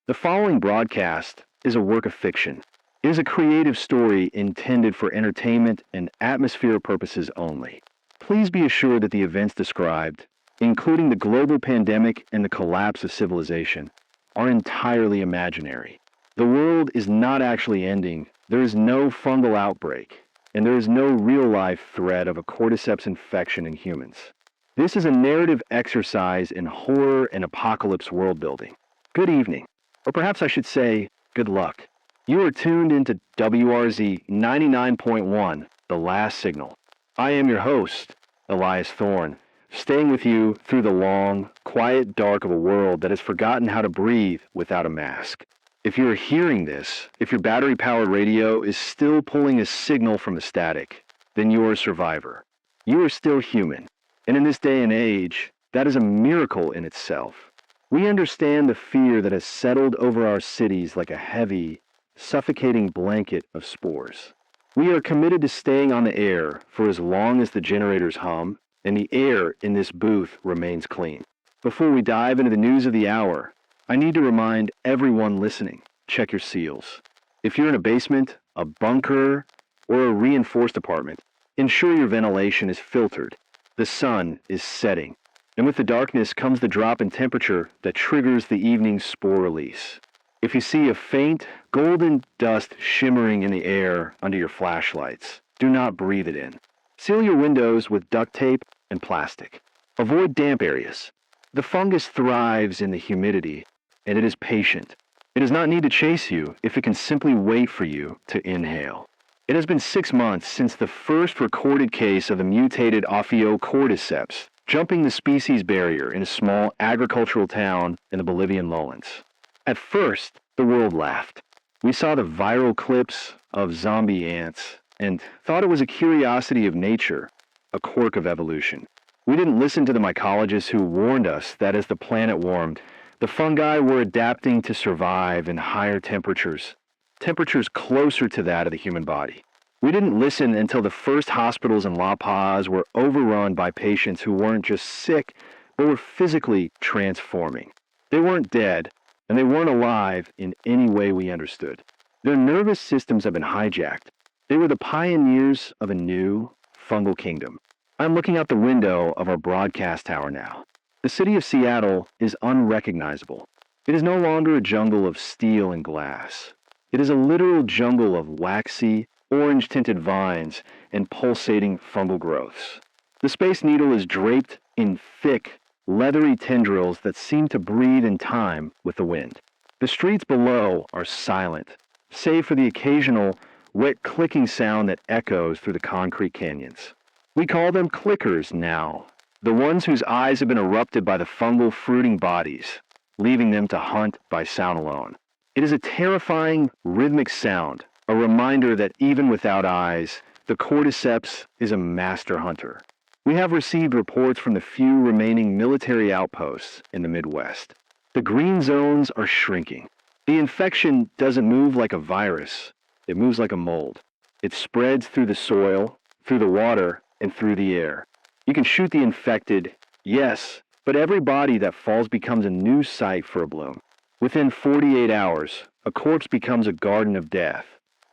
The following broadcast is a work of fiction. It is a creative story intended for entertainment and atmosphere purposes only. Please be assured that the events described, including the global pandemic and the collapse of civilization, are entirely imaginary. The world is not actually ending. There is no fungal outbreak, and there is no real-life threat of a cordyceps infection in humans. This is a narrative exercise in horror and apocalypse world building. Good evening, or perhaps I should say, good luck. You are tuned into WRZ 99.1, The Last Signal. I am your host, Elias Thorne, staying with you through the long, quiet dark of a world that has forgotten how to breathe without a mask. If you are hearing this, if your battery-powered radio is still pulling a signal from the static, then you are a survivor. You are still human, and in this day and age, that is a miracle in itself. We understand the fear that has settled over our cities like a heavy, suffocating blanket of spores. We are committed to staying on the air for as long as the generators hum and the air in this booth remains clean. Before we dive into the news of the hour, I need to remind everyone listening, check your seals. If you're in a basement, a bunker, or a reinforced apartment, ensure your ventilation is filtered. The sun is setting, and with the darkness comes the drop in temperature that triggers the evening's spore release. If you see a faint, golden dust shimmering in the air under your flashlights, do not breathe it in. Seal your windows with duct tape and plastic. Avoid damp areas. The fungus thrives in the humidity, and it is patient. It does not need to chase you if it can simply wait for you to inhale. It has been 6 months since the first recorded case of the mutated Ophiocordyceps jumping the species barrier in a small agricultural town in the Bolivian lowlands. At first, the world laughed. We saw the viral clips of zombie ants and thought it was a curiosity of nature, a quirk of evolution. We didn't listen to the mycologists who warned us that as the planet warmed, the fungi were adapting to survive in higher temperatures closer to that of the human body. We didn't listen until the first hospitals in La Paz were overrun by patients who weren't just sick, but were physically transforming. They weren't dead, and they weren't alive in any way we understood. Their nervous systems have been hijacked. They were the pioneers of a new fungal kingdom. I'm looking out the window of our broadcast tower now. The city of Seattle is unrecognizable. It is no longer a jungle of steel and glass. It is a literal jungle of waxy, orange-tinted vines and pulsating fungal growths. The Space Needle is draped in thick, leathery tendrils that seem to breathe in time with the wind. The streets below are silent, save for the occasional wet clicking sound that echoes through the concrete canyons. We call them clickers now, the ones whose eyes have been erupted by the fungal fruiting bodies, leaving them to hunt by sound alone. It is a terrifying, rhythmic sound, a reminder that even without eyes, the cordyceps is a master hunter. We have received reports from the few remaining military outposts in the Midwest. The green zones are shrinking. The infection doesn't move like a virus. It moves like a mold. It spreads through the soil, through the water, and through the air. You can shoot the infected, yes, but every body that falls becomes a new site for a bloom. Within 48 hours, a corpse becomes a garden of death,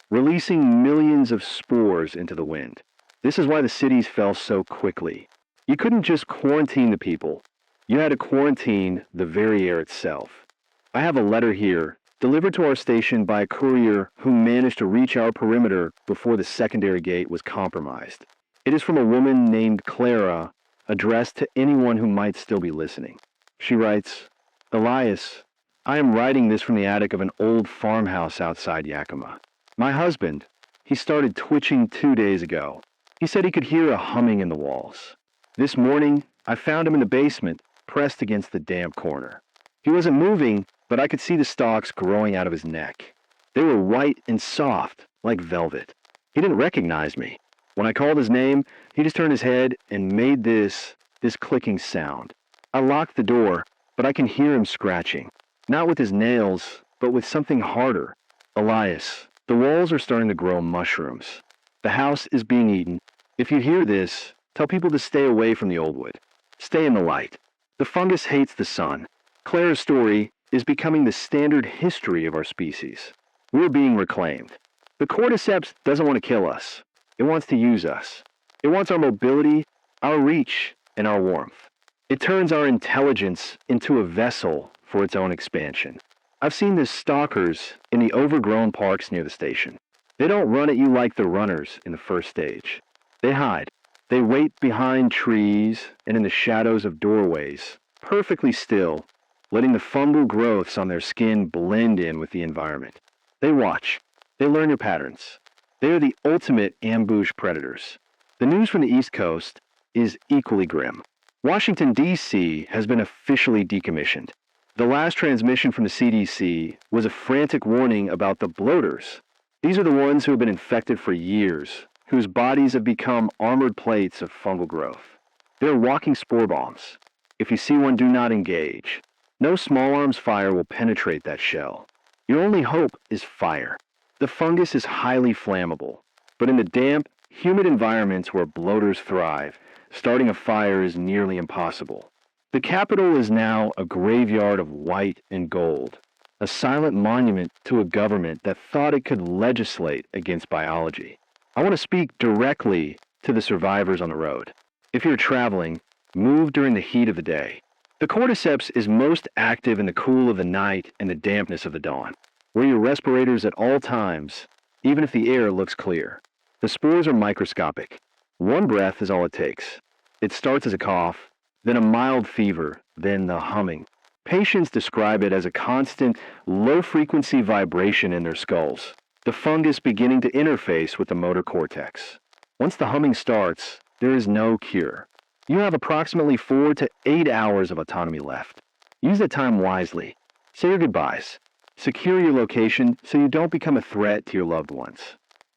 releasing millions of spores into the wind. This is why the cities fell so quickly. You couldn't just quarantine the people. You had to quarantine the very air itself. I have a letter here, delivered to our station by a courier who managed to reach our perimeter before the secondary gate was compromised. It is from a woman named Clara, addressed to anyone who might still be listening. She writes, "Elias, I am writing this from the attic of an old farmhouse outside Yakima. My husband, he started twitching 2 days ago. He said he could hear a humming in the walls. This morning, I found him in the basement, pressed against the damp corner. He wasn't moving, but I could see the stalks growing out of his neck. They were white and soft, like velvet. He didn't recognize me. When I called his name, he just turned his head and made this clicking sound. I locked the door, but I can hear him scratching. Not with his nails, but with something harder. Elias, the walls are starting to grow mushrooms. The house is being eaten. If you hear this, tell people to stay away from the old wood. Stay in the light. The fungus hates the sun. Clara's story is becoming the standard history of our species. We're being reclaimed. The cordyceps doesn't want to kill us. It wants to use us. It wants our mobility, our reach, and our warmth. It turns our intelligence into a vessel for its own expansion. I've seen the stalkers in the overgrown parks near the station. They don't run at you like the runners in the first stage. They hide. They wait behind trees and in the shadows of doorways, perfectly still, letting the fungal growths on their skin blend in with the environment. They watch. They learn your patterns. They are the ultimate ambush predators. The news from the East Coast is equally grim. Washington, D.C. has been officially decommissioned. The last transmission from the CDC was a frantic warning about the bloaters. These are the ones who have been infected for years, whose bodies have become armored plates of fungal growth. They're walking spore bombs. If you see one, do not engage. No small arms fire will penetrate that shell. Your only hope is fire. The fungus is highly flammable, but in the damp, humid environments where bloaters thrive, starting a fire is nearly impossible. The Capitol is now a graveyard of white and gold, a silent monument to a government that thought it could legislate against biology. I want to speak directly to the survivors on the road. If you're traveling, move during the heat of the day. The cordyceps is most active in the cool of the night and the dampness of the dawn. Wear your respirators at all times, even if the air looks clear. The spores are microscopic. One breath is all it takes. It starts as a cough, then a mild fever, then the humming. Patients describe it as a constant, low-frequency vibration in their skulls, the fungus beginning to interface with the motor cortex. Once the humming starts, there is no cure. You have approximately 4 to 8 hours of autonomy left. Use that time wisely. Say your goodbyes. Secure your location so you don't become a threat to your loved ones.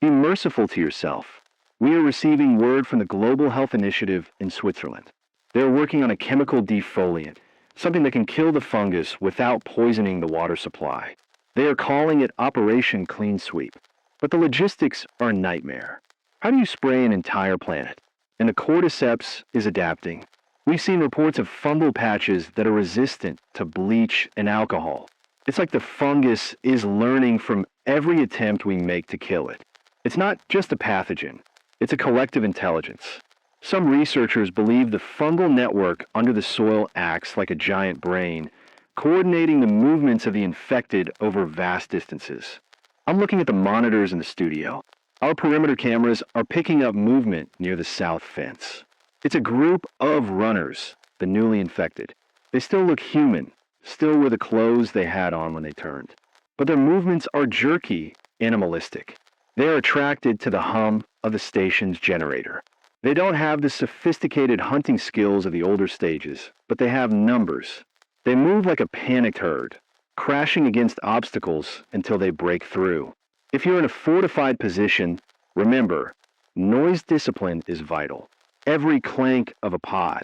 Be merciful to yourself. We are receiving word from the Global Health Initiative in Switzerland. They're working on a chemical defoliant, something that can kill the fungus without poisoning the water supply. They are calling it Operation Clean Sweep. But the logistics are a nightmare. How do you spray an entire planet? And the cordyceps is adapting. We've seen reports of fungal patches that are resistant to bleach and alcohol. It's like the fungus is learning from every attempt we make to kill it. It's not just a pathogen. It's a collective intelligence. Some researchers believe the fungal network under the soil acts like a giant brain, coordinating the movements of the infected over vast distances. I'm looking at the monitors in the studio. Our perimeter cameras are picking up movement near the south fence. It's a group of runners, the newly infected. They still look human, still wear the clothes they had on when they turned. But their movements are jerky, animalistic. They are attracted to the hum of the station's generator. They don't have the sophisticated hunting skills of the older stages, but they have numbers. They move like a panicked herd, crashing against obstacles until they break through. If you're in a fortified position, remember, noise discipline is vital. Every clank of a pod,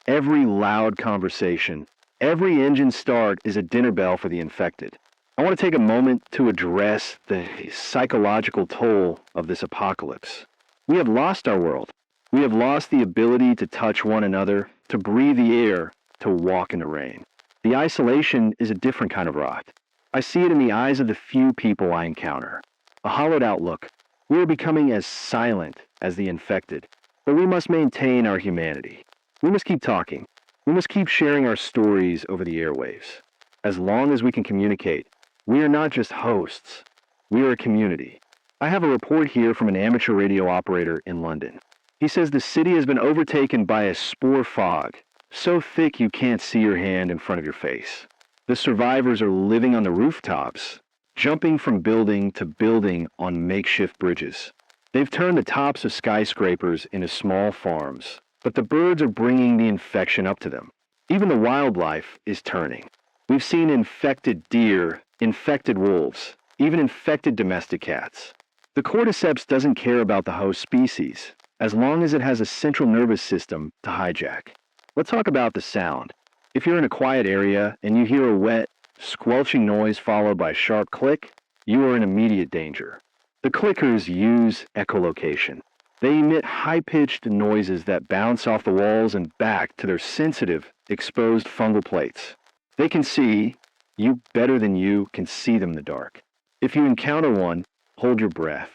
every loud conversation, every engine start is a dinner bell for the infected. I want to take a moment to address the psychological toll of this apocalypse. We have lost our world. We have lost the ability to touch one another, to breathe the air, to walk in the rain. The isolation is a different kind of rot. I see it in the eyes of the few people I encounter. A hollowed out look. We are becoming as silent as the infected, but we must maintain our humanity. We must keep talking. We must keep sharing our stories over the airwaves. As long as we can communicate, we are not just hosts. We are a community. I have a report here from an amateur radio operator in London. He says the city has been overtaken by a spore fog, so thick you can't see your hand in front of your face. The survivors are living on the rooftops, jumping from building to building on makeshift bridges. They've turned the tops of skyscrapers into small farms, but the birds are bringing the infection up to them. Even the wildlife is turning. We've seen infected deer, infected wolves, even infected domestic cats. The cordyceps doesn't care about the host species, as long as it has a central nervous system to hijack. Let's talk about the sound. If you're in a quiet area and you hear a wet, squelching noise followed by a sharp click, you are in immediate danger. The clickers use echolocation. They emit high-pitched noises that bounce off the walls and back to their sensitive, exposed fungal plates. They can see, You better than you can see them in the dark. If you encounter one, hold your breath.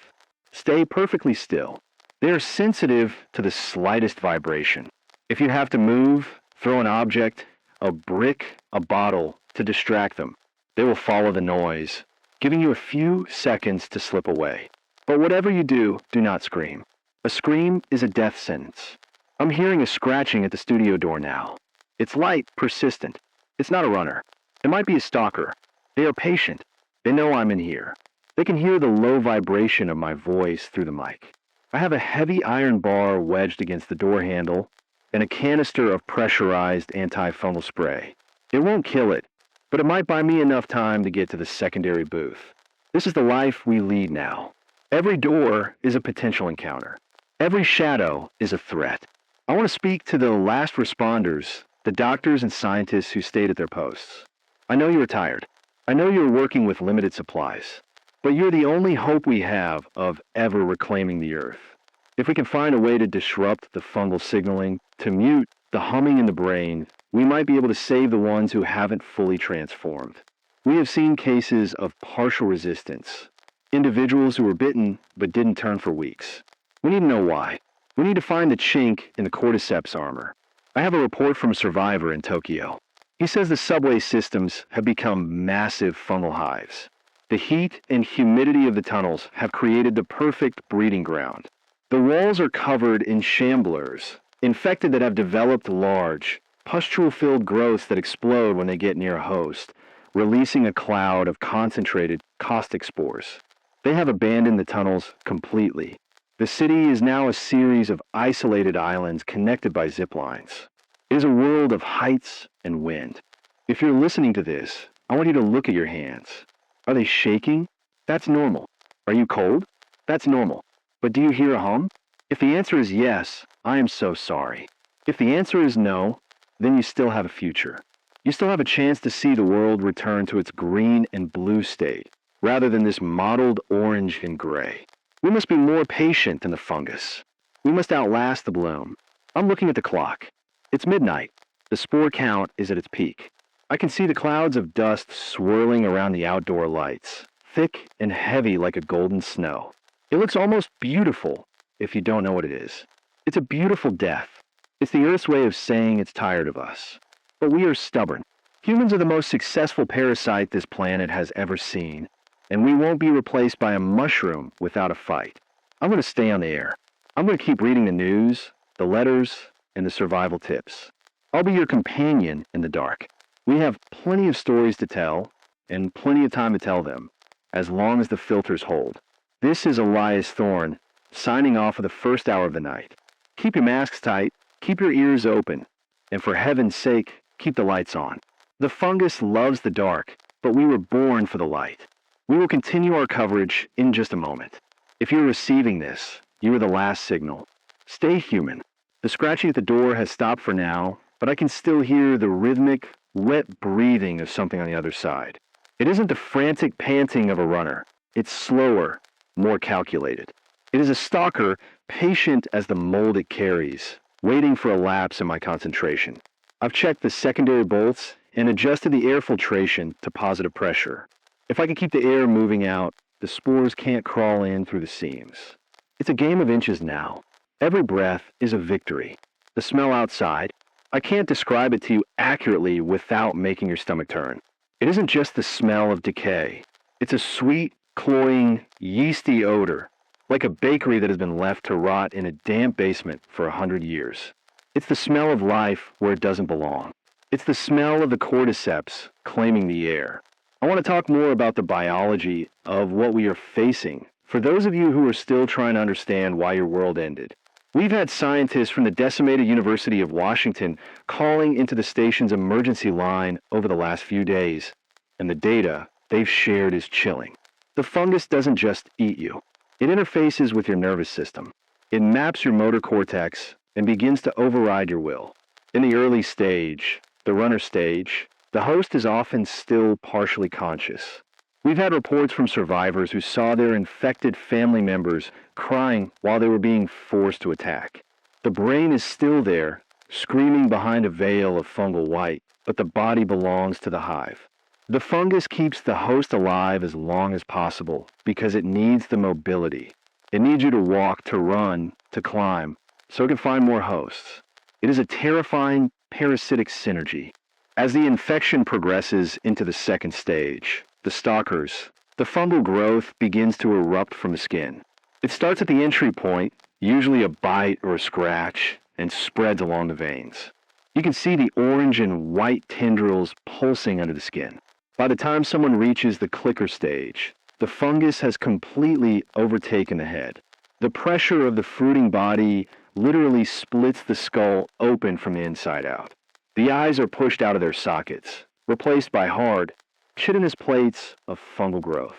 Stay perfectly still. They are sensitive to the slightest vibration. If you have to move, throw an object, a brick, a bottle to distract them, they will follow the noise, giving you a few seconds to slip away. But whatever you do, do not scream. A scream is a death sentence. I'm hearing a scratching at the studio door now. It's light, persistent. It's not a runner. It might be a stalker. They are patient. They know I'm in here. They can hear the low vibration of my voice through the mic. I have a heavy iron bar wedged against the door handle and a canister of pressurized antifungal spray. It won't kill it, but it might buy me enough time to get to the secondary booth. This is the life we lead now. Every door is a potential encounter. Every shadow is a threat. I want to speak to the last responders, the doctors and scientists who stayed at their posts. I know you are tired. I know you're working with limited supplies. But you're the only hope we have of ever reclaiming the Earth. If we can find a way to disrupt the fungal signaling, to mute the humming in the brain, we might be able to save the ones who haven't fully transformed. We have seen cases of partial resistance, individuals who were bitten but didn't turn for weeks. We need to know why. We need to find the chink in the cordyceps armor. I have a report from a survivor in Tokyo. He says the subway systems have become massive fungal hives. The heat and humidity of the tunnels have created the perfect breeding ground. The walls are covered in shamblers, infected that have developed large, pustule-filled growths that explode when they get near a host, releasing a cloud of concentrated caustic spores. They have abandoned the tunnels completely. The city is now a series of isolated islands connected by zip lines. It is a world of heights and wind. If you're listening to this, I want you to look at your hands. Are they shaking? That's normal. Are you cold? That's normal. But do you hear a hum? If the answer is yes, I am so sorry. If the answer is no, then you still have a future. You still have a chance to see the world return to its green and blue state, rather than this mottled orange and gray. We must be more patient than the fungus. We must outlast the bloom. I'm looking at the clock. It's midnight. The spore count is at its peak. I can see the clouds of dust swirling around the outdoor lights, thick and heavy like a golden snow. It looks almost beautiful if you don't know what it is. It's a beautiful death. It's the Earth's way of saying it's tired of us. But we are stubborn. Humans are the most successful parasite this planet has ever seen, and we won't be replaced by a mushroom without a fight. I'm going to stay on the air. I'm going to keep reading the news, the letters, and the survival tips. I'll be your companion in the dark. We have plenty of stories to tell, and plenty of time to tell them, as long as the filters hold. This is Elias Thorne, signing off for the first hour of the night. Keep your masks tight, keep your ears open, and for heaven's sake, keep the lights on. The fungus loves the dark, but we were born for the light. We will continue our coverage in just a moment. If you're receiving this, you are the last signal. Stay human. The scratching at the door has stopped for now, but I can still hear the rhythmic, wet breathing of something on the other side. It isn't the frantic panting of a runner. It's slower, more calculated. It is a stalker, patient as the mold it carries, waiting for a lapse in my concentration. I've checked the secondary bolts and adjusted the air filtration to positive pressure. If I can keep the air moving out, the spores can't crawl in through the seams. It's a game of inches now. Every breath is a victory. The smell outside, I can't describe it to you accurately without making your stomach turn. It isn't just the smell of decay. It's a sweet, cloying, yeasty odor, like a bakery that has been left to rot in a damp basement for 100 years. It's the smell of life where it doesn't belong. It's the smell of the cordyceps claiming the air. I want to talk more about the biology of what we are facing. For those of you who are still trying to understand why your world ended, we've had scientists from the decimated University of Washington calling into the station's emergency line over the last few days, and the data they've shared is chilling. The fungus doesn't just eat you. It interfaces with your nervous system. It maps your motor cortex and begins to override your will. In the early stage, the runner stage, the host is often still partially conscious. We've had reports from survivors who saw their infected family members crying while they were being forced to attack. The brain is still there, screaming behind a veil of fungal white, but the body belongs to the hive. The fungus keeps the host alive as long as possible because it needs the mobility. It needs you to walk, to run, to climb, so it can find more hosts. It is a terrifying parasitic synergy. As the infection progresses into the second stage, the stalkers, the fungal growth begins to erupt from the skin. It starts at the entry point, usually a bite or a scratch, and spreads along the veins. You can see the orange and white tendrils pulsing under the skin. By the time someone reaches the clicker stage, the fungus has completely overtaken the head. The pressure of the fruiting body literally splits the skull open from the inside out. The eyes are pushed out of their sockets, replaced by hard, chitinous plates of fungal growth.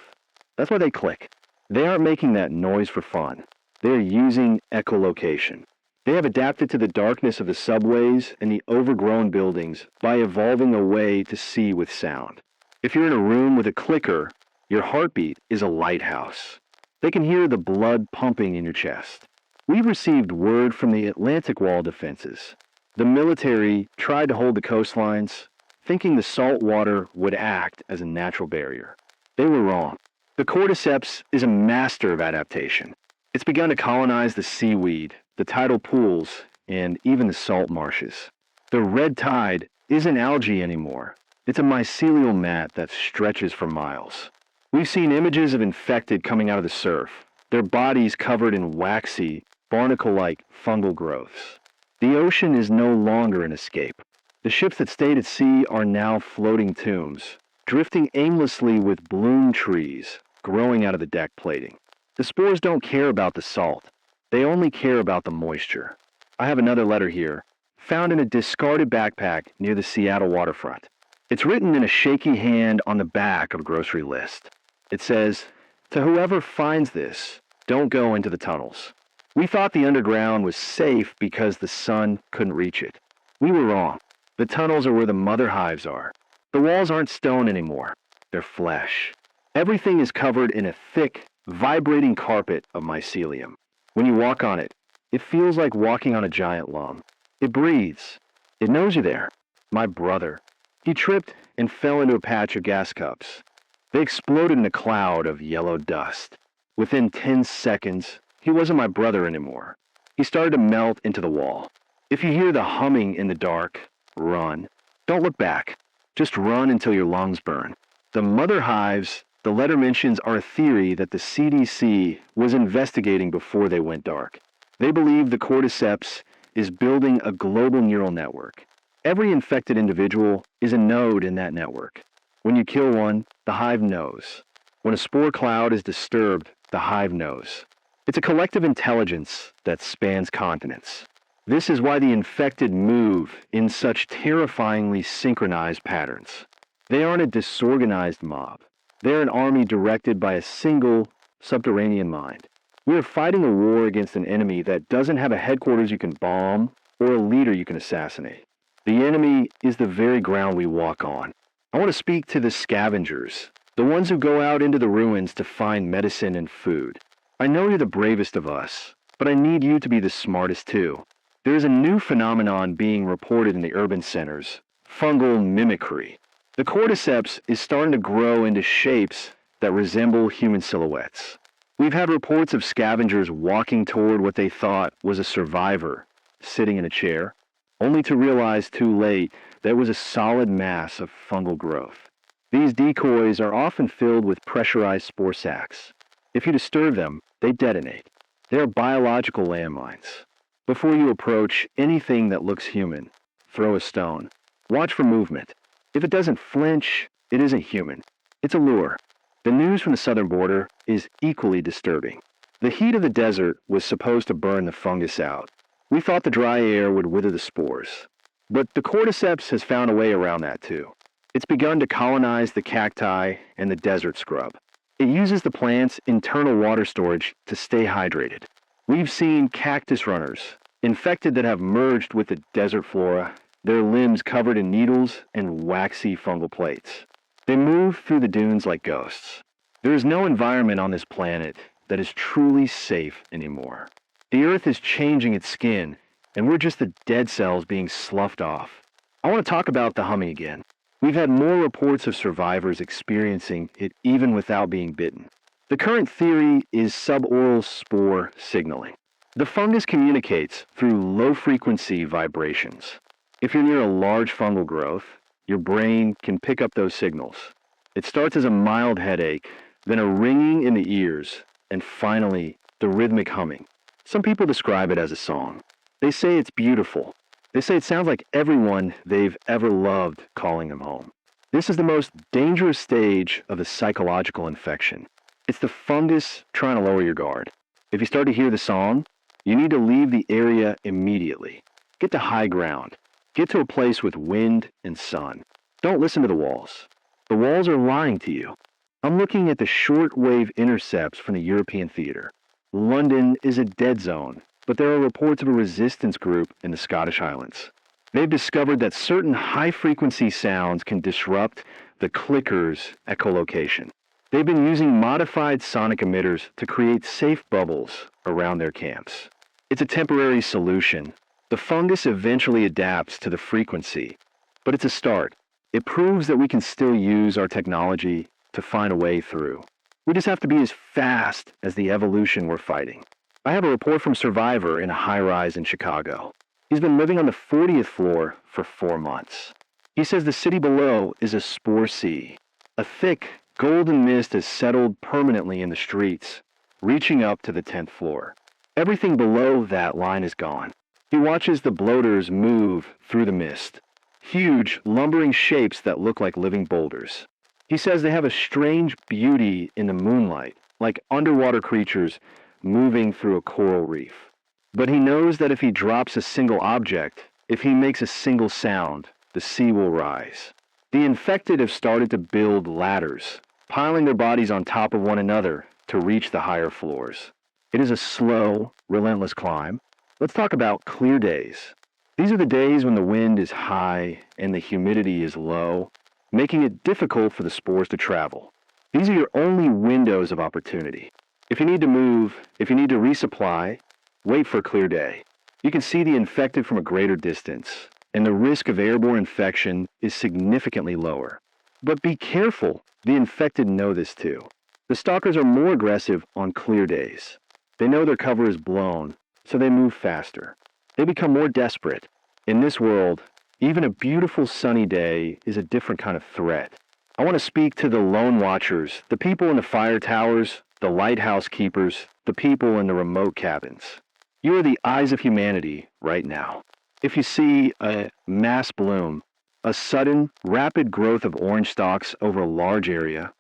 That's why they click. They aren't making that noise for fun. They are using echolocation. They have adapted to the darkness of the subways and the overgrown buildings by evolving a way to see with sound. If you're in a room with a clicker, your heartbeat is a lighthouse. They can hear the blood pumping in your chest. We've received word from the Atlantic Wall defenses. The military tried to hold the coastlines, thinking the salt water would act as a natural barrier. They were wrong. The cordyceps is a master of adaptation. It's begun to colonize the seaweed, the tidal pools, and even the salt marshes. The red tide isn't algae anymore. It's a mycelial mat that stretches for miles. We've seen images of infected coming out of the surf, their bodies covered in waxy, barnacle-like fungal growths. The ocean is no longer an escape. The ships that stayed at sea are now floating tombs, drifting aimlessly with bloom trees growing out of the deck plating. The spores don't care about the salt. They only care about the moisture. I have another letter here, found in a discarded backpack near the Seattle waterfront. It's written in a shaky hand on the back of a grocery list. It says, "To whoever finds this, don't go into the tunnels. We thought the underground was safe because the sun couldn't reach it. We were wrong. The tunnels are where the mother hives are. The walls aren't stone anymore. They're flesh. Everything is covered in a thick, vibrating carpet of mycelium. When you walk on it, it feels like walking on a giant lung. It breathes. It knows you're there. My brother. He tripped and fell into a patch of gas cups. They exploded in a cloud of yellow dust. Within 10 seconds, he wasn't my brother anymore. He started to melt into the wall. If you hear the humming in the dark, run. Don't look back. Just run until your lungs burn." The mother hives the letter mentions are a theory that the CDC was investigating before they went dark. They believe the cordyceps is building a global neural network. Every infected individual is a node in that network. When you kill one, the hive knows. When a spore cloud is disturbed, the hive knows. It's a collective intelligence that spans continents. This is why the infected move in such terrifyingly synchronized patterns. They aren't a disorganized mob. They're an army directed by a single subterranean mind. We are fighting a war against an enemy that doesn't have a headquarters you can bomb or a leader you can assassinate. The enemy is the very ground we walk on. I want to speak to the scavengers, the ones who go out into the ruins to find medicine and food. I know you're the bravest of us, but I need you to be the smartest too. There is a new phenomenon being reported in the urban centers, fungal mimicry. The cordyceps is starting to grow into shapes that resemble human silhouettes. We've had reports of scavengers walking toward what they thought was a survivor, sitting in a chair, only to realize too late that it was a solid mass of fungal growth. These decoys are often filled with pressurized spore sacs. If you disturb them, they detonate. They are biological landmines. Before you approach anything that looks human, throw a stone. Watch for movement. If it doesn't flinch, it isn't human. It's a lure. The news from the southern border is equally disturbing. The heat of the desert was supposed to burn the fungus out. We thought the dry air would wither the spores. But the cordyceps has found a way around that too. It's begun to colonize the cacti and the desert scrub. It uses the plant's internal water storage to stay hydrated. We've seen cactus runners, infected that have merged with the desert flora, their limbs covered in needles and waxy fungal plates. They move through the dunes like ghosts. There is no environment on this planet that is truly safe anymore. The earth is changing its skin, and we're just the dead cells being sloughed off. I want to talk about the humming again. We've had more reports of survivors experiencing it even without being bitten. The current theory is suboral spore signaling. The fungus communicates through low-frequency vibrations. If you're near a large fungal growth, your brain can pick up those signals. It starts as a mild headache, then a ringing in the ears, and finally, the rhythmic humming. Some people describe it as a song. They say it's beautiful. They say it sounds like everyone they've ever loved calling them home. This is the most dangerous stage of the psychological infection. It's the fungus trying to lower your guard. If you start to hear the song, you need to leave the area immediately. Get to high ground. Get to a place with wind and sun. Don't listen to the walls. The walls are lying to you. I'm looking at the short-wave intercepts from the European theater. London is a dead zone, but there are reports of a resistance group in the Scottish Highlands. They've discovered that certain high-frequency sounds can disrupt the clickers' echolocation. They've been using modified sonic emitters to create safe bubbles around their camps. It's a temporary solution. The fungus eventually adapts to the frequency, but it's a start. It proves that we can still use our technology to find a way through. We just have to be as fast as the evolution we're fighting. I have a report from a survivor in a high-rise in Chicago. He's been living on the 40th floor for 4 months. He says the city below is a spore sea. A thick, golden mist has settled permanently in the streets, reaching up to the 10th floor. Everything below that line is gone. He watches the bloaters move through the mist, huge, lumbering shapes that look like living boulders. He says they have a strange beauty in the moonlight, like underwater creatures moving through a coral reef. But he knows that if he drops a single object, if he makes a single sound, the sea will rise. The infected have started to build ladders, piling their bodies on top of one another to reach the higher floors. It is a slow, relentless climb. Let's talk about clear days. These are the days when the wind is high and the humidity is low, making it difficult for the spores to travel. These are your only windows of opportunity. If you need to move, if you need to resupply, wait for a clear day. You can see the infected from a greater distance, and the risk of airborne infection is significantly lower. But be careful, the infected know this too. The stalkers are more aggressive on clear days. They know their cover is blown, so they move faster. They become more desperate. In this world, even a beautiful sunny day is a different kind of threat. I want to speak to the lone watchers, the people in the fire towers, the lighthouse keepers, the people in the remote cabins. You are the eyes of humanity right now. If you see a mass bloom, a sudden, rapid growth of orange stalks over a large area,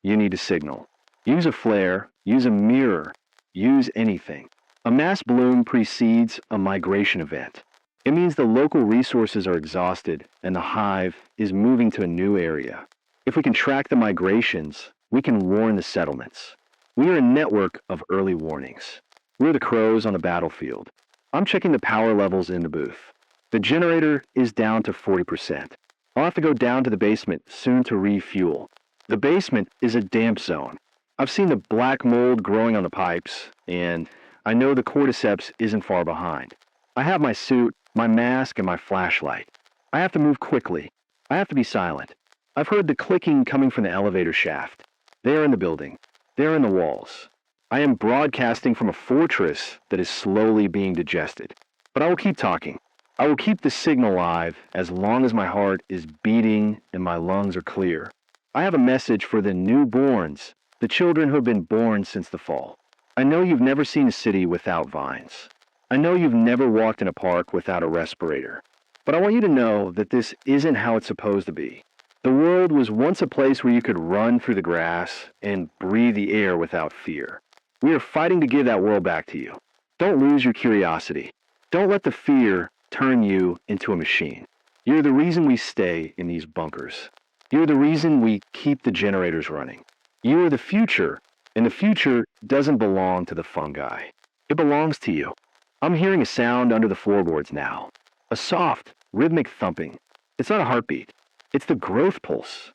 you need to signal. Use a flare, use a mirror, use anything. A mass bloom precedes a migration event. It means the local resources are exhausted and the hive is moving to a new area. If we can track the migrations, we can warn the settlements. We are a network of early warnings. We're the crows on the battlefield. I'm checking the power levels in the booth. The generator is down to 40%. I'll have to go down to the basement soon to refuel. The basement is a damp zone. I've seen the black mold growing on the pipes, and I know the cordyceps isn't far behind. I have my suit, my mask, and my flashlight. I have to move quickly. I have to be silent. I've heard the clicking coming from the elevator shaft. They are in the building. They are in the walls. I am broadcasting from a fortress that is slowly being digested. But I will keep talking. I will keep the signal live as long as my heart is beating and my lungs are clear. I have a message for the newborns, the children who have been born since the fall. I know you've never seen a city without vines. I know you've never walked in a park without a respirator. But I want you to know that this isn't how it's supposed to be. The world was once a place where you could run through the grass and breathe the air without fear. We are fighting to give that world back to you. Don't lose your curiosity. Don't let the fear turn you into a machine. You're the reason we stay in these bunkers. You're the reason we keep the generators running. You are the future, and the future doesn't belong to the fungi. It belongs to you. I'm hearing a sound under the floorboards now. A soft, rhythmic thumping. It's not a heartbeat. It's the growth pulse.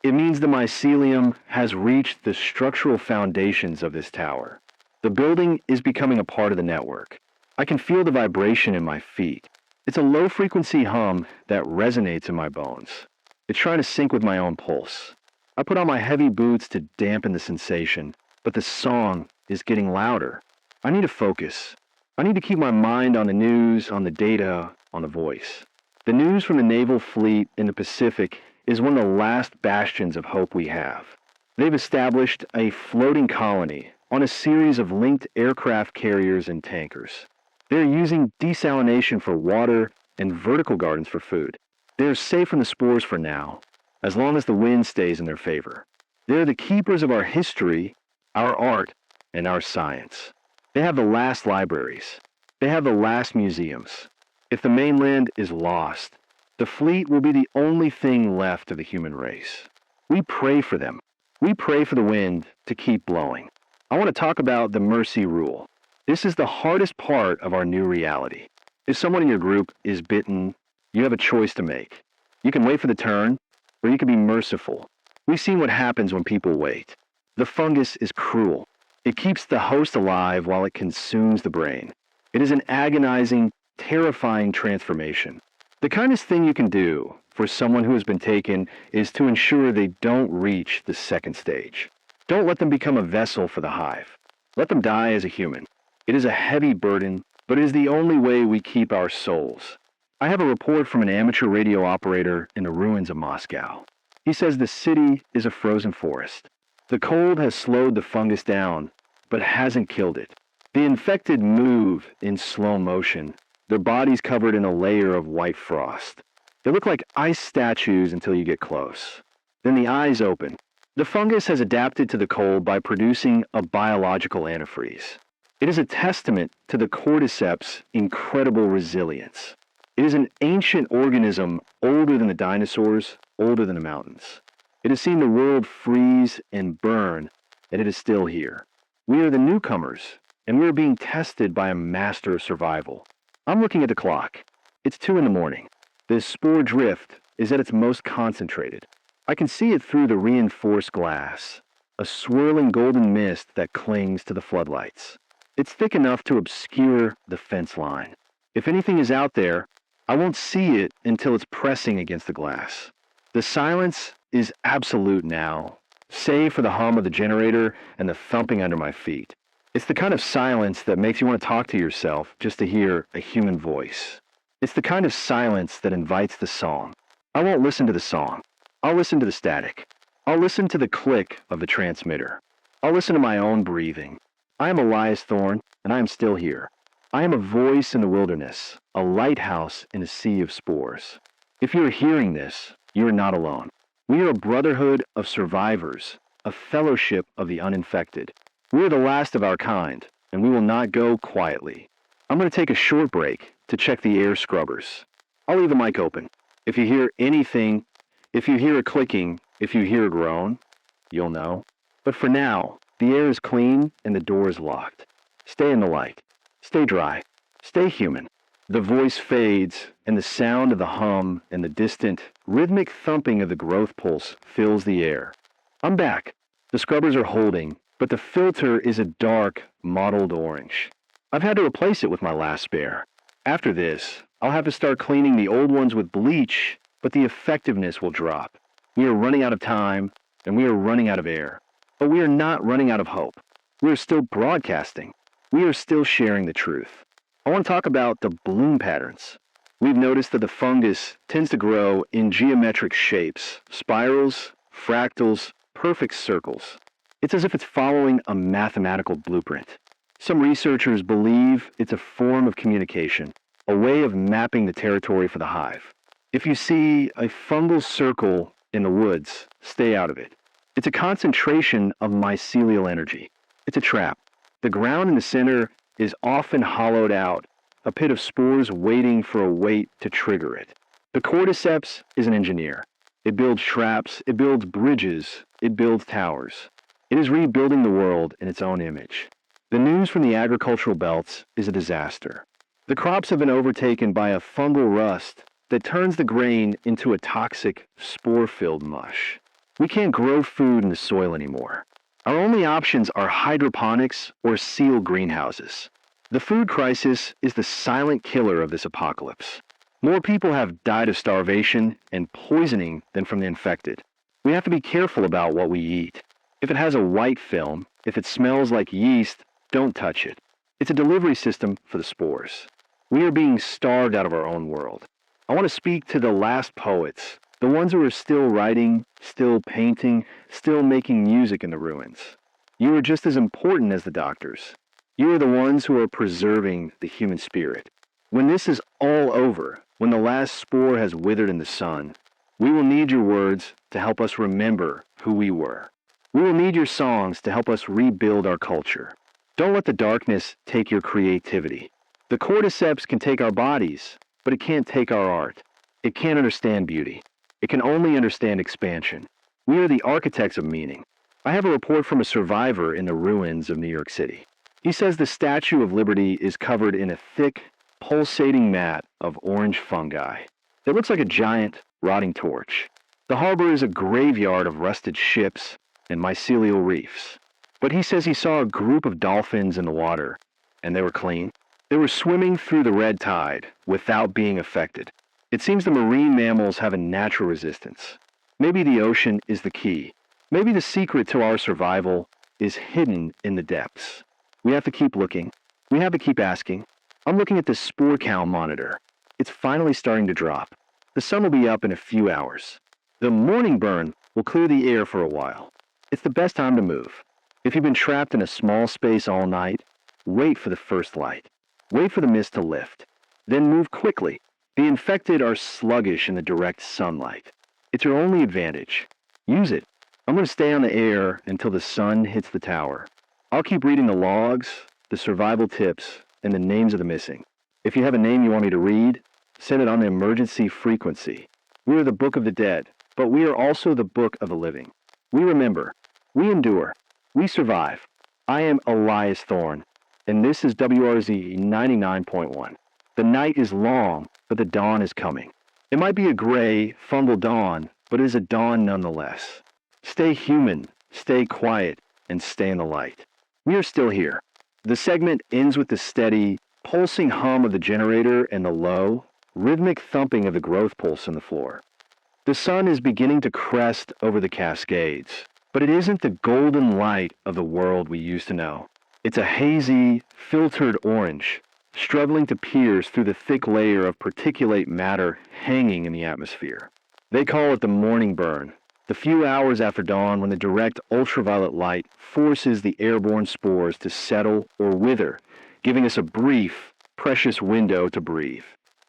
It means the mycelium has reached the structural foundations of this tower. The building is becoming a part of the network. I can feel the vibration in my feet. It's a low-frequency hum that resonates in my bones. It's trying to sync with my own pulse. I put on my heavy boots to dampen the sensation, but the song is getting louder. I need to focus. I need to keep my mind on the news, on the data, on the voice. The news from the naval fleet in the Pacific is one of the last bastions of hope we have. They've established a floating colony on a series of linked aircraft carriers and tankers. They're using desalination for water and vertical gardens for food. They're safe from the spores for now, as long as the wind stays in their favor. They're the keepers of our history, our art, and our science. They have the last libraries. They have the last museums. If the mainland is lost, the fleet will be the only thing left of the human race. We pray for them. We pray for the wind to keep blowing. I want to talk about the mercy rule. This is the hardest part of our new reality. If someone in your group is bitten, you have a choice to make. You can wait for the turn, or you can be merciful. We've seen what happens when people wait. The fungus is cruel. It keeps the host alive while it consumes the brain. It is an agonizing, terrifying transformation. The kindest thing you can do for someone who has been taken is to ensure they don't reach the second stage. Don't let them become a vessel for the hive. Let them die as a human. It is a heavy burden, but it is the only way we keep our souls. I have a report from an amateur radio operator in the ruins of Moscow. He says the city is a frozen forest. The cold has slowed the fungus down, but hasn't killed it. The infected move in slow motion, their bodies covered in a layer of white frost. They look like ice statues until you get close. Then the eyes open. The fungus has adapted to the cold by producing a biological antifreeze. It is a testament to the cordyceps' incredible resilience. It is an ancient organism older than the dinosaurs, older than the mountains. It has seen the world freeze and burn, and it is still here. We are the newcomers, and we are being tested by a master of survival. I'm looking at the clock. It's 2 a.m. The spore drift is at its most concentrated. I can see it through the reinforced glass, a swirling golden mist that clings to the floodlights. It's thick enough to obscure the fence line. If anything is out there, I won't see it until it's pressing against the glass. The silence is absolute now, save for the hum of the generator and the thumping under my feet. It's the kind of silence that makes you want to talk to yourself just to hear a human voice. It's the kind of silence that invites the song. I won't listen to the song. I'll listen to the static. I'll listen to the click of the transmitter. I'll listen to my own breathing. I am Elias Thorne, and I am still here. I am a voice in the wilderness, a lighthouse in a sea of spores. If you are hearing this, you are not alone. We are a brotherhood of survivors, a fellowship of the uninfected. We are the last of our kind, and we will not go quietly. I'm going to take a short break to check the air scrubbers. I'll leave the mic open. If you hear anything, if you hear a clicking, if you hear a groan, you'll know. But for now, the air is clean and the door is locked. Stay in the light. Stay dry. Stay human. The voice fades, and the sound of the hum and the distant, rhythmic thumping of the growth pulse fills the air. I'm back. The scrubbers are holding, but the filter is a dark, mottled orange. I've had to replace it with my last spare. After this, I'll have to start cleaning the old ones with bleach, but the effectiveness will drop. We are running out of time, and we are running out of air. But we are not running out of hope. We are still broadcasting. We are still sharing the truth. I want to talk about the bloom patterns. We've noticed that the fungus tends to grow in geometric shapes, spirals, fractals, perfect circles. It's as if it's following a mathematical blueprint. Some researchers believe it's a form of communication, a way of mapping the territory for the hive. If you see a fungal circle in the woods, stay out of it. It's a concentration of mycelial energy. It's a trap. The ground in the center is often hollowed out, a pit of spores waiting for a weight to trigger it. The cordyceps is an engineer. It builds traps, it builds bridges, it builds towers. It is rebuilding the world in its own image. The news from the agricultural belts is a disaster. The crops have been overtaken by a fungal rust that turns the grain into a toxic, spore-filled mush. We can't grow food in the soil anymore. Our only options are hydroponics or sealed greenhouses. The food crisis is the silent killer of this apocalypse. More people have died of starvation and poisoning than from the infected. We have to be careful about what we eat. If it has a white film, if it smells like yeast, don't touch it. It's a delivery system for the spores. We are being starved out of our own world. I want to speak to the last poets, the ones who are still writing, still painting, still making music in the ruins. You are just as important as the doctors. You are the ones who are preserving the human spirit. When this is all over, when the last spore has withered in the sun, we will need your words to help us remember who we were. We will need your songs to help us rebuild our culture. Don't let the darkness take your creativity. The cordyceps can take our bodies, but it can't take our art. It can't understand beauty. It can only understand expansion. We are the architects of meaning. I have a report from a survivor in the ruins of New York City. He says the Statue of Liberty is covered in a thick, pulsating mat of orange fungi. It looks like a giant, rotting torch. The harbor is a graveyard of rusted ships and mycelial reefs. But he says he saw a group of dolphins in the water, and they were clean. They were swimming through the red tide without being affected. It seems the marine mammals have a natural resistance. Maybe the ocean is the key. Maybe the secret to our survival is hidden in the depths. We have to keep looking. We have to keep asking. I'm looking at the spore count monitor. It's finally starting to drop. The sun will be up in a few hours. The morning burn will clear the air for a while. It's the best time to move. If you've been trapped in a small space all night, wait for the first light. Wait for the mist to lift. Then move quickly. The infected are sluggish in the direct sunlight. It's your only advantage. Use it. I'm going to stay on the air until the sun hits the tower. I'll keep reading the logs, the survival tips, and the names of the missing. If you have a name you want me to read, send it on the emergency frequency. We are the book of the dead, but we are also the book of the living. We remember. We endure. We survive. I am Elias Thorne, and this is WRZ 99.1. The night is long, but the dawn is coming. It might be a gray, fungal dawn, but it is a dawn nonetheless. Stay human, stay quiet, and stay in the light. We are still here. The segment ends with the steady, pulsing hum of the generator and the low, rhythmic thumping of the growth pulse in the floor. The sun is beginning to crest over the Cascades, but it isn't the golden light of the world we used to know. It's a hazy, filtered orange, struggling to pierce through the thick layer of particulate matter hanging in the atmosphere. They call it the morning burn, the few hours after dawn when the direct ultraviolet light forces the airborne spores to settle or wither, giving us a brief, precious window to breathe.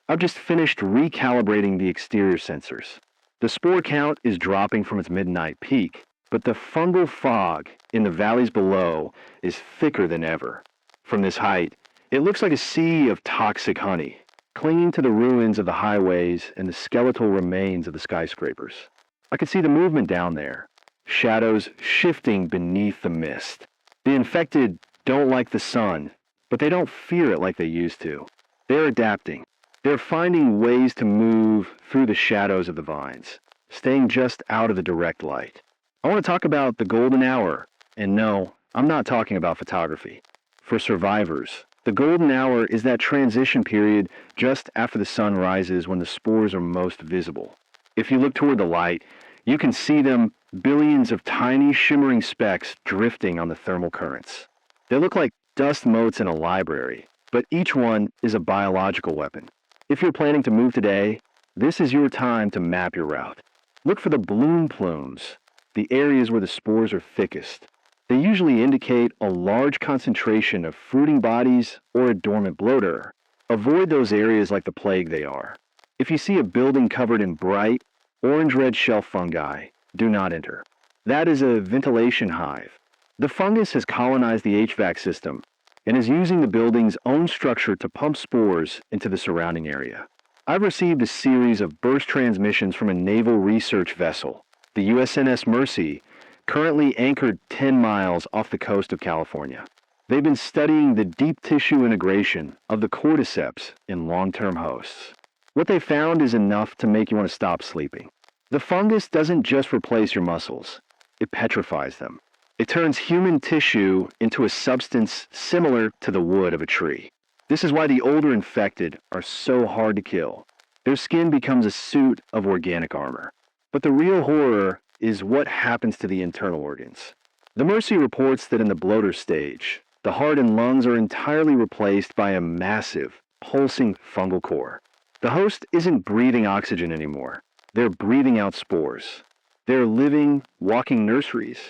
I've just finished recalibrating the exterior sensors. The spore count is dropping from its midnight peak, but the fungal fog in the valleys below is thicker than ever. From this height, it looks like a sea of toxic honey, clinging to the ruins of the highways and the skeletal remains of the skyscrapers. I could see the movement down there, shadows shifting beneath the mist. The infected don't like the sun, but they don't fear it like they used to. They're adapting. They're finding ways to move through the shadows of the vines, staying just out of the direct light. I want to talk about the golden hour, and no, I'm not talking about photography. For survivors, the golden hour is that transition period just after the sun rises when the spores are most visible. If you look toward the light, you can see them, billions of tiny shimmering specks drifting on the thermal currents. They look like dust motes in a library, but each one is a biological weapon. If you're planning to move today, this is your time to map your route. Look for the bloom plumes, the areas where the spores are thickest. They usually indicate a large concentration of fruiting bodies or a dormant bloater. Avoid those areas like the plague they are. If you see a building covered in bright, orange-red shelf fungi, do not enter. That is a ventilation hive. The fungus has colonized the HVAC system and is using the building's own structure to pump spores into the surrounding area. I've received a series of burst transmissions from a naval research vessel, the USNS Mercy, currently anchored 10 miles off the coast of California. They've been studying the deep tissue integration of the cordyceps in long-term hosts. What they found is enough to make you want to stop sleeping. The fungus doesn't just replace your muscles, it petrifies them. It turns human tissue into a substance similar to the wood of a tree. This is why the older infected are so hard to kill. Their skin becomes a suit of organic armor. But the real horror is what happens to the internal organs. The Mercy reports that in the bloater stage, the heart and lungs are entirely replaced by a massive, pulsing fungal core. The host isn't breathing oxygen anymore. They're breathing out spores. They're living, walking nurseries.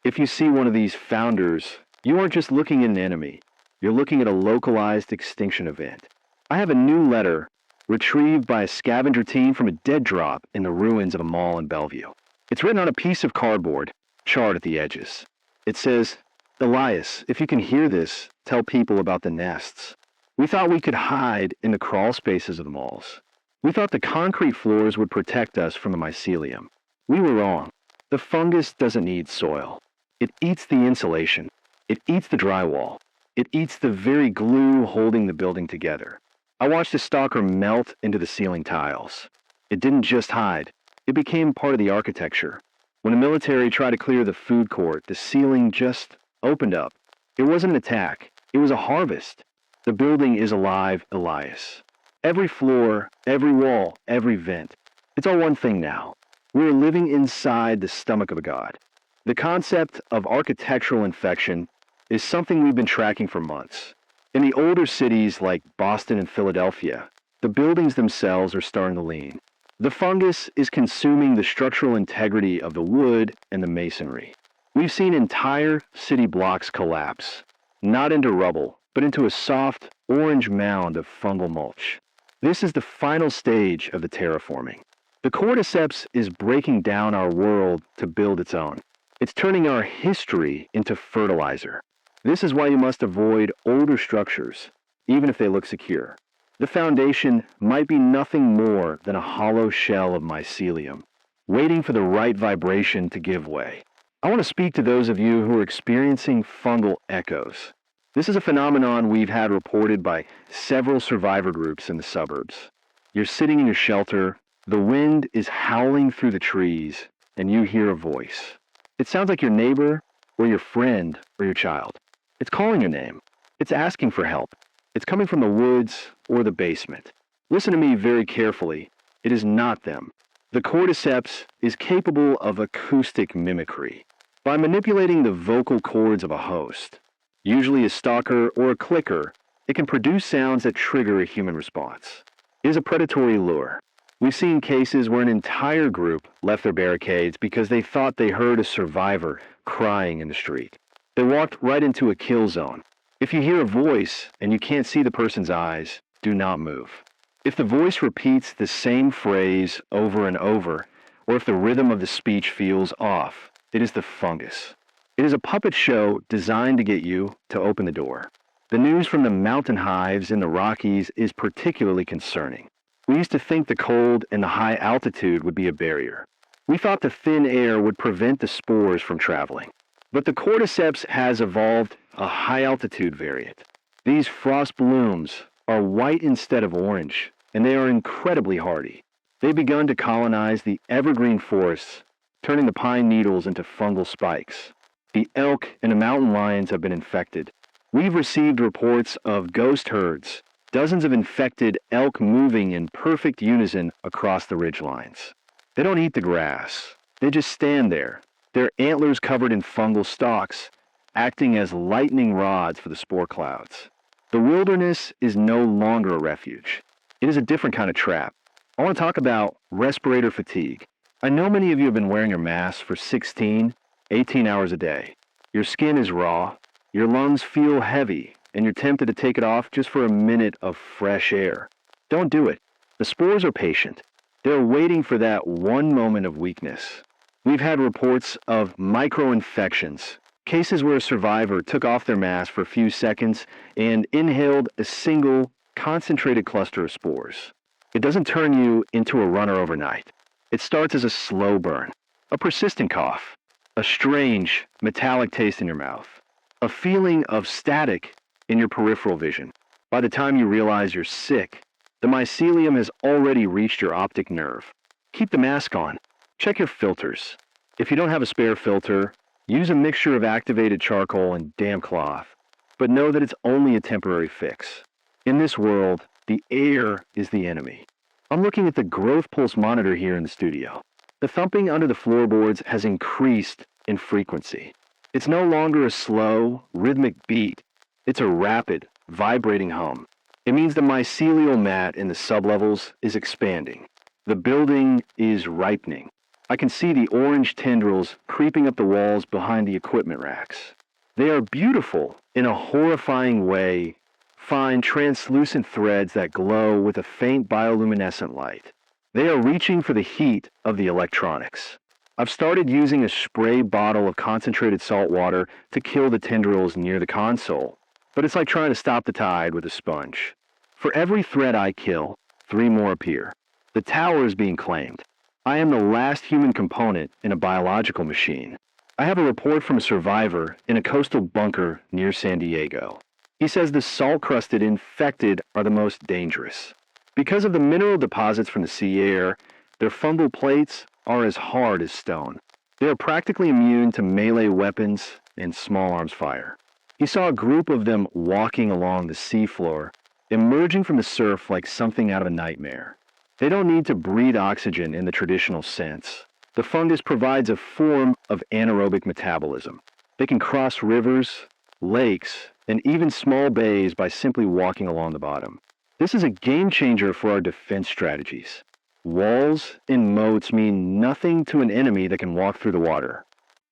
If you see one of these founders, you aren't just looking at an enemy. You're looking at a localized extinction event. I have a new letter retrieved by a scavenger team from a dead drop in the ruins of a mall in Bellevue. It's written on a piece of cardboard, charred at the edges. It says, "Elias, if you can hear this, tell people about the nests. We thought we could hide in the crawl spaces of the malls. We thought the concrete floors would protect us from the mycelium. We were wrong. The fungus doesn't need soil. It eats the insulation. It eats the drywall. It eats the very glue holding the building together." I watched a stalker melt into the ceiling tiles. It didn't just hide. It became part of the architecture. When the military tried to clear the food court, the ceiling just opened up. It wasn't an attack. It was a harvest. The building is alive, Elias. Every floor, every wall, every vent. It's all one thing now. We're living inside the stomach of a god. The concept of architectural infection is something we've been tracking for months. In the older cities like Boston and Philadelphia, the buildings themselves are starting to lean. The fungus is consuming the structural integrity of the wood and the masonry. We've seen entire city blocks collapse, not into rubble, but into a soft, orange mound of fungal mulch. This is the final stage of the terraforming. The cordyceps is breaking down our world to build its own. It's turning our history into fertilizer. This is why you must avoid older structures, even if they look secure. The foundation might be nothing more than a hollow shell of mycelium, waiting for the right vibration to give way. I want to speak to those of you who are experiencing fungal echoes. This is a phenomenon we've had reported by several survivor groups in the suburbs. You're sitting in your shelter, the wind is howling through the trees, and you hear a voice. It sounds like your neighbor, or your friend, or your child. It's calling your name. It's asking for help. It's coming from the woods or the basement. Listen to me very carefully. It is not them. The cordyceps is capable of acoustic mimicry. By manipulating the vocal cords of a host, usually a stalker or a clicker, it can produce sounds that trigger a human response. It is a predatory lure. We've seen cases where an entire group left their barricades because they thought they heard a survivor crying in the street. They walked right into a kill zone. If you hear a voice and you can't see the person's eyes, do not move. If the voice repeats the same phrase over and over, or if the rhythm of the speech feels off, it is the fungus. It is a puppet show designed to get you to open the door. The news from the mountain hives in the Rockies is particularly concerning. We used to think the cold and the high altitude would be a barrier. We thought the thin air would prevent the spores from traveling. But the cordyceps has evolved a high-altitude variant. These frost blooms are white instead of orange, and they are incredibly hardy. They've begun to colonize the evergreen forests, turning the pine needles into fungal spikes. The elk and the mountain lions have been infected. We've received reports of ghost herds, dozens of infected elk moving in perfect unison across the ridgelines. They don't eat the grass. They just stand there, their antlers covered in fungal stalks, acting as lightning rods for the spore clouds. The wilderness is no longer a refuge. It is a different kind of trap. I want to talk about respirator fatigue. I know many of you have been wearing your masks for 16, 18 hours a day. Your skin is raw, your lungs feel heavy, and you're tempted to take it off just for a minute of fresh air. Don't do it. The spores are patient. They're waiting for that one moment of weakness. We've had reports of micro-infections, cases where a survivor took off their mask for a few seconds and inhaled a single concentrated cluster of spores. It doesn't turn you into a runner overnight. It starts as a slow burn, a persistent cough, a strange metallic taste in your mouth, a feeling of static in your peripheral vision. By the time you realize you're sick, the mycelium has already reached your optic nerve. Keep the mask on. Check your filters. If you don't have a spare filter, use a mixture of activated charcoal and damp cloth, but know that it's only a temporary fix. In this world, the air is the enemy. I'm looking at the growth pulse monitor here in the studio. The thumping under the floorboards has increased in frequency. It's no longer a slow, rhythmic beat. It's a rapid, vibrating hum. It means the mycelial mat in the sublevels is expanding. The building is ripening. I can see the orange tendrils creeping up the walls behind the equipment racks. They are beautiful in a horrifying way, fine translucent threads that glow with a faint bioluminescent light. They are reaching for the heat of the electronics. I've started using a spray bottle of concentrated salt water to kill the tendrils near the console, but it's like trying to stop the tide with a sponge. For every thread I kill, 3 more appear. The tower is being claimed. I am the last human component in a biological machine. I have a report from a survivor in a coastal bunker near San Diego. He says the salt-crusted infected are the most dangerous. Because of the mineral deposits from the sea air, their fungal plates are as hard as stone. They are practically immune to melee weapons and small arms fire. He saw a group of them walking along the seafloor, emerging from the surf like something out of a nightmare. They don't need to breathe oxygen in the traditional sense. The fungus provides a form of anaerobic metabolism. They can cross rivers, lakes, and even small bays by simply walking along the bottom. This is a game changer for our defense strategies. Walls and moats mean nothing to an enemy that can walk through the water.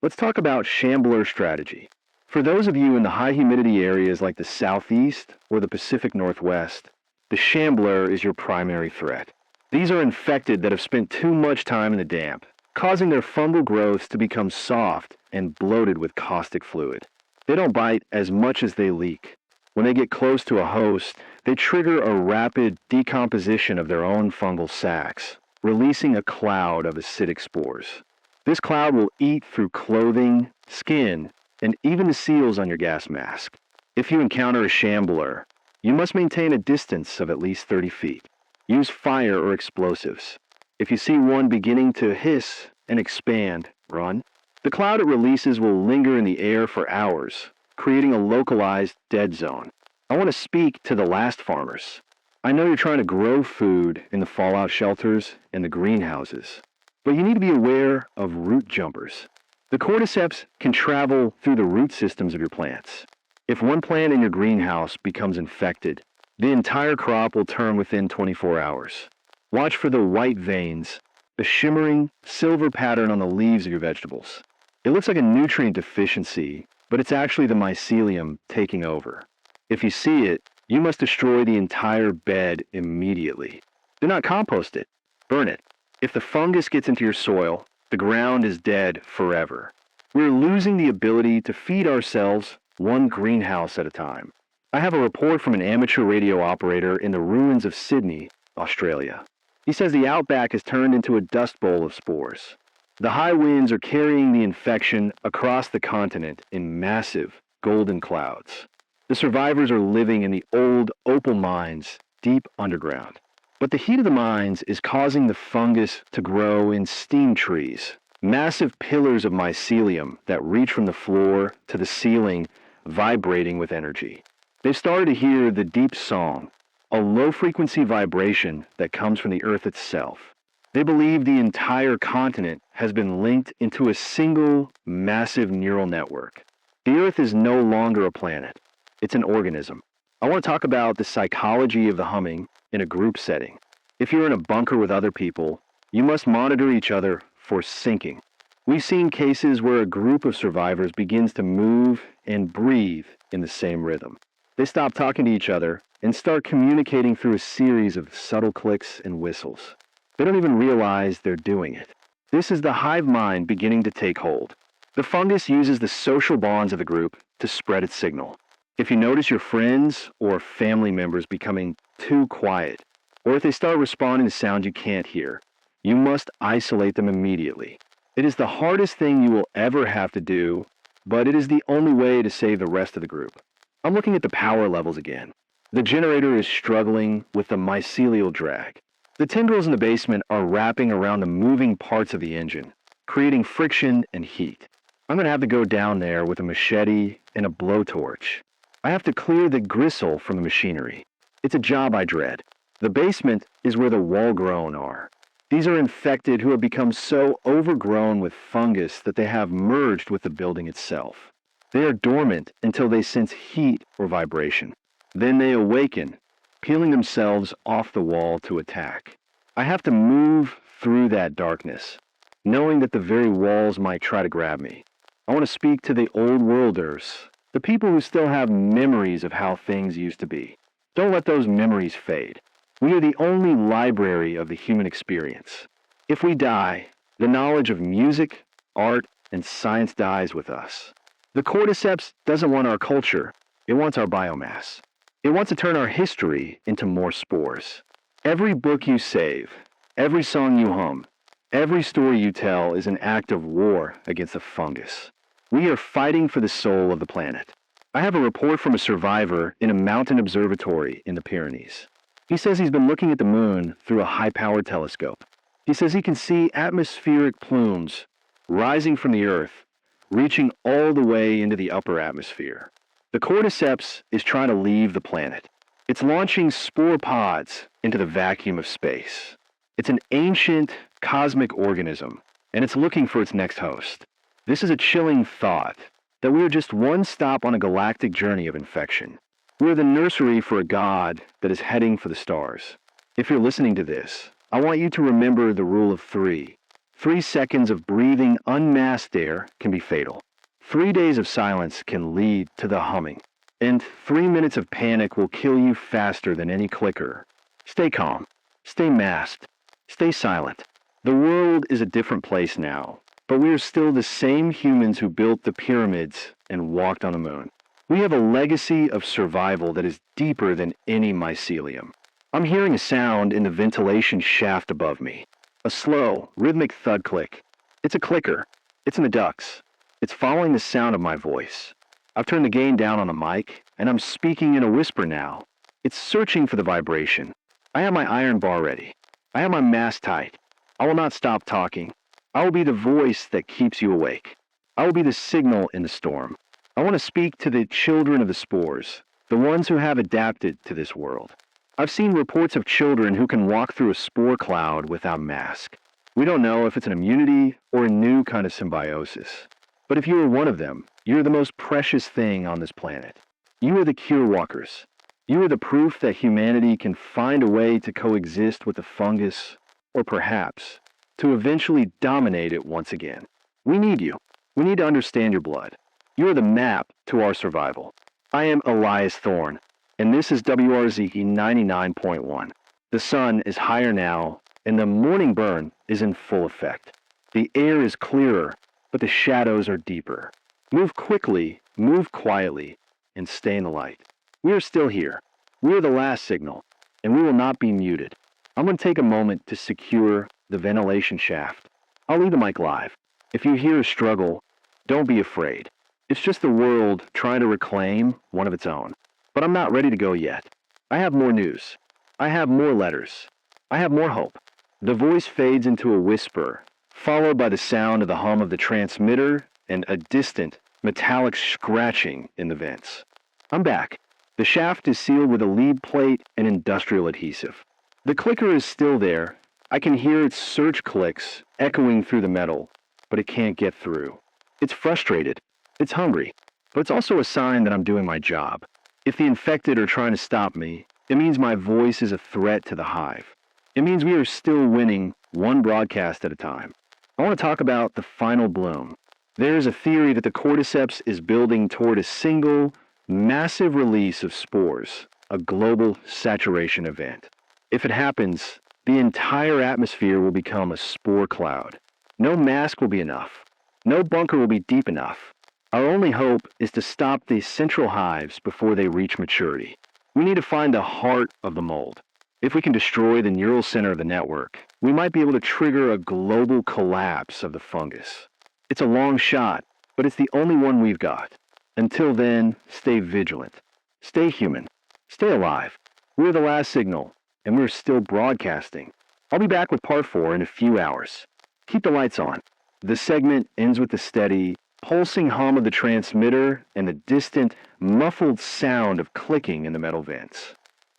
Let's talk about shambler strategy. For those of you in the high humidity areas like the Southeast or the Pacific Northwest, the shambler is your primary threat. These are infected that have spent too much time in the damp, causing their fungal growths to become soft and bloated with caustic fluid. They don't bite as much as they leak. When they get close to a host, they trigger a rapid decomposition of their own fungal sacs, releasing a cloud of acidic spores. This cloud will eat through clothing, skin, and even the seals on your gas mask. If you encounter a shambler, you must maintain a distance of at least 30 feet. Use fire or explosives. If you see one beginning to hiss and expand, run. The cloud it releases will linger in the air for hours, creating a localized dead zone. I want to speak to the last farmers. I know you're trying to grow food in the fallout shelters and the greenhouses, but you need to be aware of root jumpers. The cordyceps can travel through the root systems of your plants. If one plant in your greenhouse becomes infected, the entire crop will turn within 24 hours. Watch for the white veins, the shimmering silver pattern on the leaves of your vegetables. It looks like a nutrient deficiency, but it's actually the mycelium taking over. If you see it, you must destroy the entire bed immediately. Do not compost it. Burn it. If the fungus gets into your soil, the ground is dead forever. We're losing the ability to feed ourselves one greenhouse at a time. I have a report from an amateur radio operator in the ruins of Sydney, Australia. He says the outback has turned into a dust bowl of spores. The high winds are carrying the infection across the continent in massive golden clouds. The survivors are living in the old opal mines deep underground. But the heat of the mines is causing the fungus to grow in steam trees, massive pillars of mycelium that reach from the floor to the ceiling, vibrating with energy. They've started to hear the deep song, a low-frequency vibration that comes from the earth itself. They believe the entire continent has been linked into a single, massive neural network. The earth is no longer a planet. It's an organism. I want to talk about the psychology of the humming in a group setting. If you're in a bunker with other people, you must monitor each other for syncing. We've seen cases where a group of survivors begins to move and breathe in the same rhythm. They stop talking to each other and start communicating through a series of subtle clicks and whistles. They don't even realize they're doing it. This is the hive mind beginning to take hold. The fungus uses the social bonds of the group to spread its signal. If you notice your friends or family members becoming too quiet, or if they start responding to sounds you can't hear, you must isolate them immediately. It is the hardest thing you will ever have to do, but it is the only way to save the rest of the group. I'm looking at the power levels again. The generator is struggling with the mycelial drag. The tendrils in the basement are wrapping around the moving parts of the engine, creating friction and heat. I'm going to have to go down there with a machete and a blowtorch. I have to clear the gristle from the machinery. It's a job I dread. The basement is where the wall-grown are. These are infected who have become so overgrown with fungus that they have merged with the building itself. They are dormant until they sense heat or vibration. Then they awaken, peeling themselves off the wall to attack. I have to move through that darkness, knowing that the very walls might try to grab me. I want to speak to the old worlders, the people who still have memories of how things used to be. Don't let those memories fade. We are the only library of the human experience. If we die, the knowledge of music, art, and science dies with us. The cordyceps doesn't want our culture. It wants our biomass. It wants to turn our history into more spores. Every book you save, every song you hum, every story you tell is an act of war against the fungus. We are fighting for the soul of the planet. I have a report from a survivor in a mountain observatory in the Pyrenees. He says he's been looking at the moon through a high-powered telescope. He says he can see atmospheric plumes rising from the Earth, reaching all the way into the upper atmosphere. The cordyceps is trying to leave the planet. It's launching spore pods into the vacuum of space. It's an ancient cosmic organism, and it's looking for its next host. This is a chilling thought, that we are just one stop on a galactic journey of infection. We are the nursery for a god that is heading for the stars. If you're listening to this, I want you to remember the rule of 3. 3 seconds of breathing unmasked air can be fatal. 3 days of silence can lead to the humming. And 3 minutes of panic will kill you faster than any clicker. Stay calm. Stay masked. Stay silent. The world is a different place now, but we are still the same humans who built the pyramids and walked on the moon. We have a legacy of survival that is deeper than any mycelium. I'm hearing a sound in the ventilation shaft above me. A slow, rhythmic thud click. It's a clicker. It's in the ducts. It's following the sound of my voice. I've turned the gain down on the mic, and I'm speaking in a whisper now. It's searching for the vibration. I have my iron bar ready. I have my mask tight. I will not stop talking. I will be the voice that keeps you awake. I will be the signal in the storm. I want to speak to the children of the spores, the ones who have adapted to this world. I've seen reports of children who can walk through a spore cloud without mask. We don't know if it's an immunity or a new kind of symbiosis. But if you are one of them, you are the most precious thing on this planet. You are the cure walkers. You are the proof that humanity can find a way to coexist with the fungus, or perhaps to eventually dominate it once again. We need you. We need to understand your blood. You are the map to our survival. I am Elias Thorne, and this is WRZ 99.1. The sun is higher now, and the morning burn is in full effect. The air is clearer, but the shadows are deeper. Move quickly, move quietly, and stay in the light. We are still here. We are the last signal, and we will not be muted. I'm going to take a moment to secure the ventilation shaft. I'll leave the mic live. If you hear a struggle, don't be afraid. It's just the world trying to reclaim one of its own. But I'm not ready to go yet. I have more news. I have more letters. I have more hope. The voice fades into a whisper, followed by the sound of the hum of the transmitter and a distant, metallic scratching in the vents. I'm back. The shaft is sealed with a lead plate and industrial adhesive. The clicker is still there. I can hear its search clicks echoing through the metal, but it can't get through. It's frustrated. It's hungry. But it's also a sign that I'm doing my job. If the infected are trying to stop me, it means my voice is a threat to the hive. It means we are still winning one broadcast at a time. I want to talk about the final bloom. There is a theory that the cordyceps is building toward a single, massive release of spores, a global saturation event. If it happens, the entire atmosphere will become a spore cloud. No mask will be enough. No bunker will be deep enough. Our only hope is to stop the central hives before they reach maturity. We need to find the heart of the mold. If we can destroy the neural center of the network, we might be able to trigger a global collapse of the fungus. It's a long shot, but it's the only one we've got. Until then, stay vigilant. Stay human. Stay alive. We're the last signal, and we're still broadcasting. I'll be back with part 4 in a few hours. Keep the lights on. The segment ends with the steady, pulsing hum of the transmitter and the distant, muffled sound of clicking in the metal vents.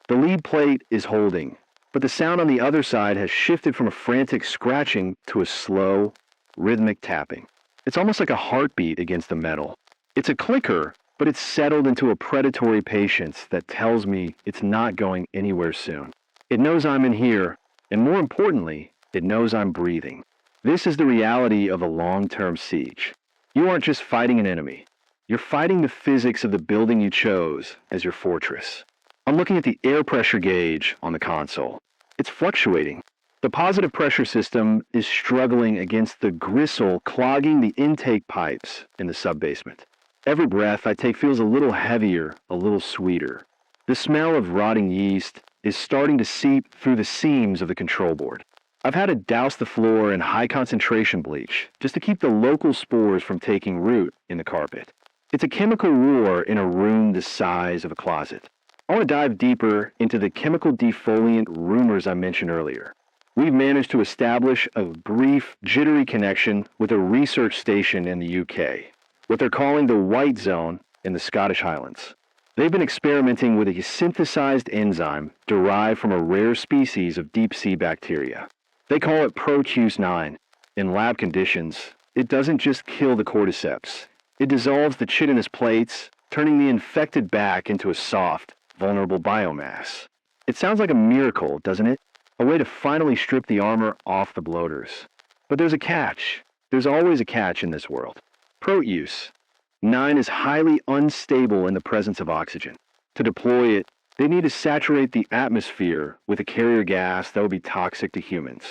The lead plate is holding, but the sound on the other side has shifted from a frantic scratching to a slow, rhythmic tapping. It's almost like a heartbeat against the metal. It's a clicker, but it's settled into a predatory patience that tells me it's not going anywhere soon. It knows I'm in here, and more importantly, it knows I'm breathing. This is the reality of a long-term siege. You aren't just fighting an enemy. You're fighting the physics of the building you chose as your fortress. I'm looking at the air pressure gauge on the console. It's fluctuating. The positive pressure system is struggling against the gristle clogging the intake pipes in the sub-basement. Every breath I take feels a little heavier, a little sweeter. The smell of rotting yeast is starting to seep through the seams of the control board. I've had to douse the floor in high concentration bleach just to keep the local spores from taking root in the carpet. It's a chemical war in a room the size of a closet. I want to dive deeper into the chemical defoliant rumors I mentioned earlier. We've managed to establish a brief, jittery connection with a research station in the UK, what they're calling the White Zone in the Scottish Highlands. They've been experimenting with a synthesized enzyme derived from a rare species of deep-sea bacteria. They call it Proteus-9. In lab conditions, it doesn't just kill the cordyceps. It dissolves the chitinous plates, turning the infected back into a soft, vulnerable biomass. It sounds like a miracle, doesn't it? A way to finally strip the armor off the bloaters. But there's a catch. There's always a catch in this world. Proteus-9 is highly unstable in the presence of oxygen. To deploy it, they need to saturate the atmosphere with a carrier gas that would be toxic to humans.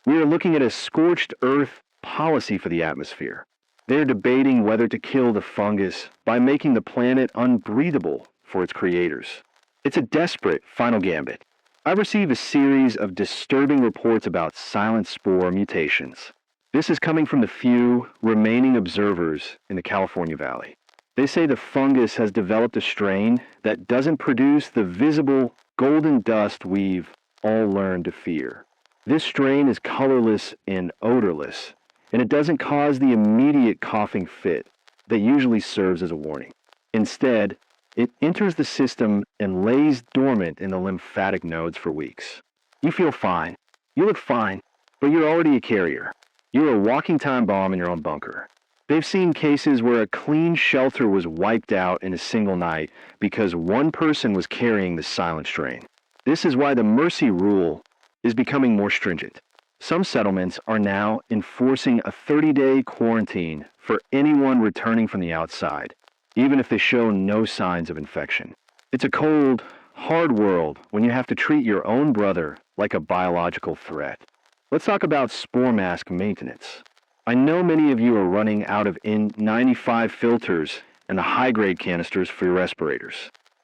We are looking at a scorched earth policy for the atmosphere. They're debating whether to kill the fungus by making the planet unbreathable for its creators. It's a desperate final gambit. I've received a series of disturbing reports about silent spore mutations. This is coming from the few remaining observers in the California Valley. They say the fungus has developed a strain that doesn't produce the visible golden dust we've all learned to fear. This strain is colorless and odorless, and it doesn't cause the immediate coughing fit that usually serves as a warning. Instead, it enters the system and lays dormant in the lymphatic nodes for weeks. You feel fine. You look fine, but you're already a carrier. You're a walking time bomb in your own bunker. They've seen cases where a clean shelter was wiped out in a single night because one person was carrying the silent strain. This is why the mercy rule is becoming more stringent. Some settlements are now enforcing a 30-day quarantine for anyone returning from the outside, even if they show no signs of infection. It's a cold, hard world when you have to treat your own brother like a biological threat. Let's talk about spore mask maintenance. I know many of you are running out of N95 filters and the high-grade canisters for your respirators.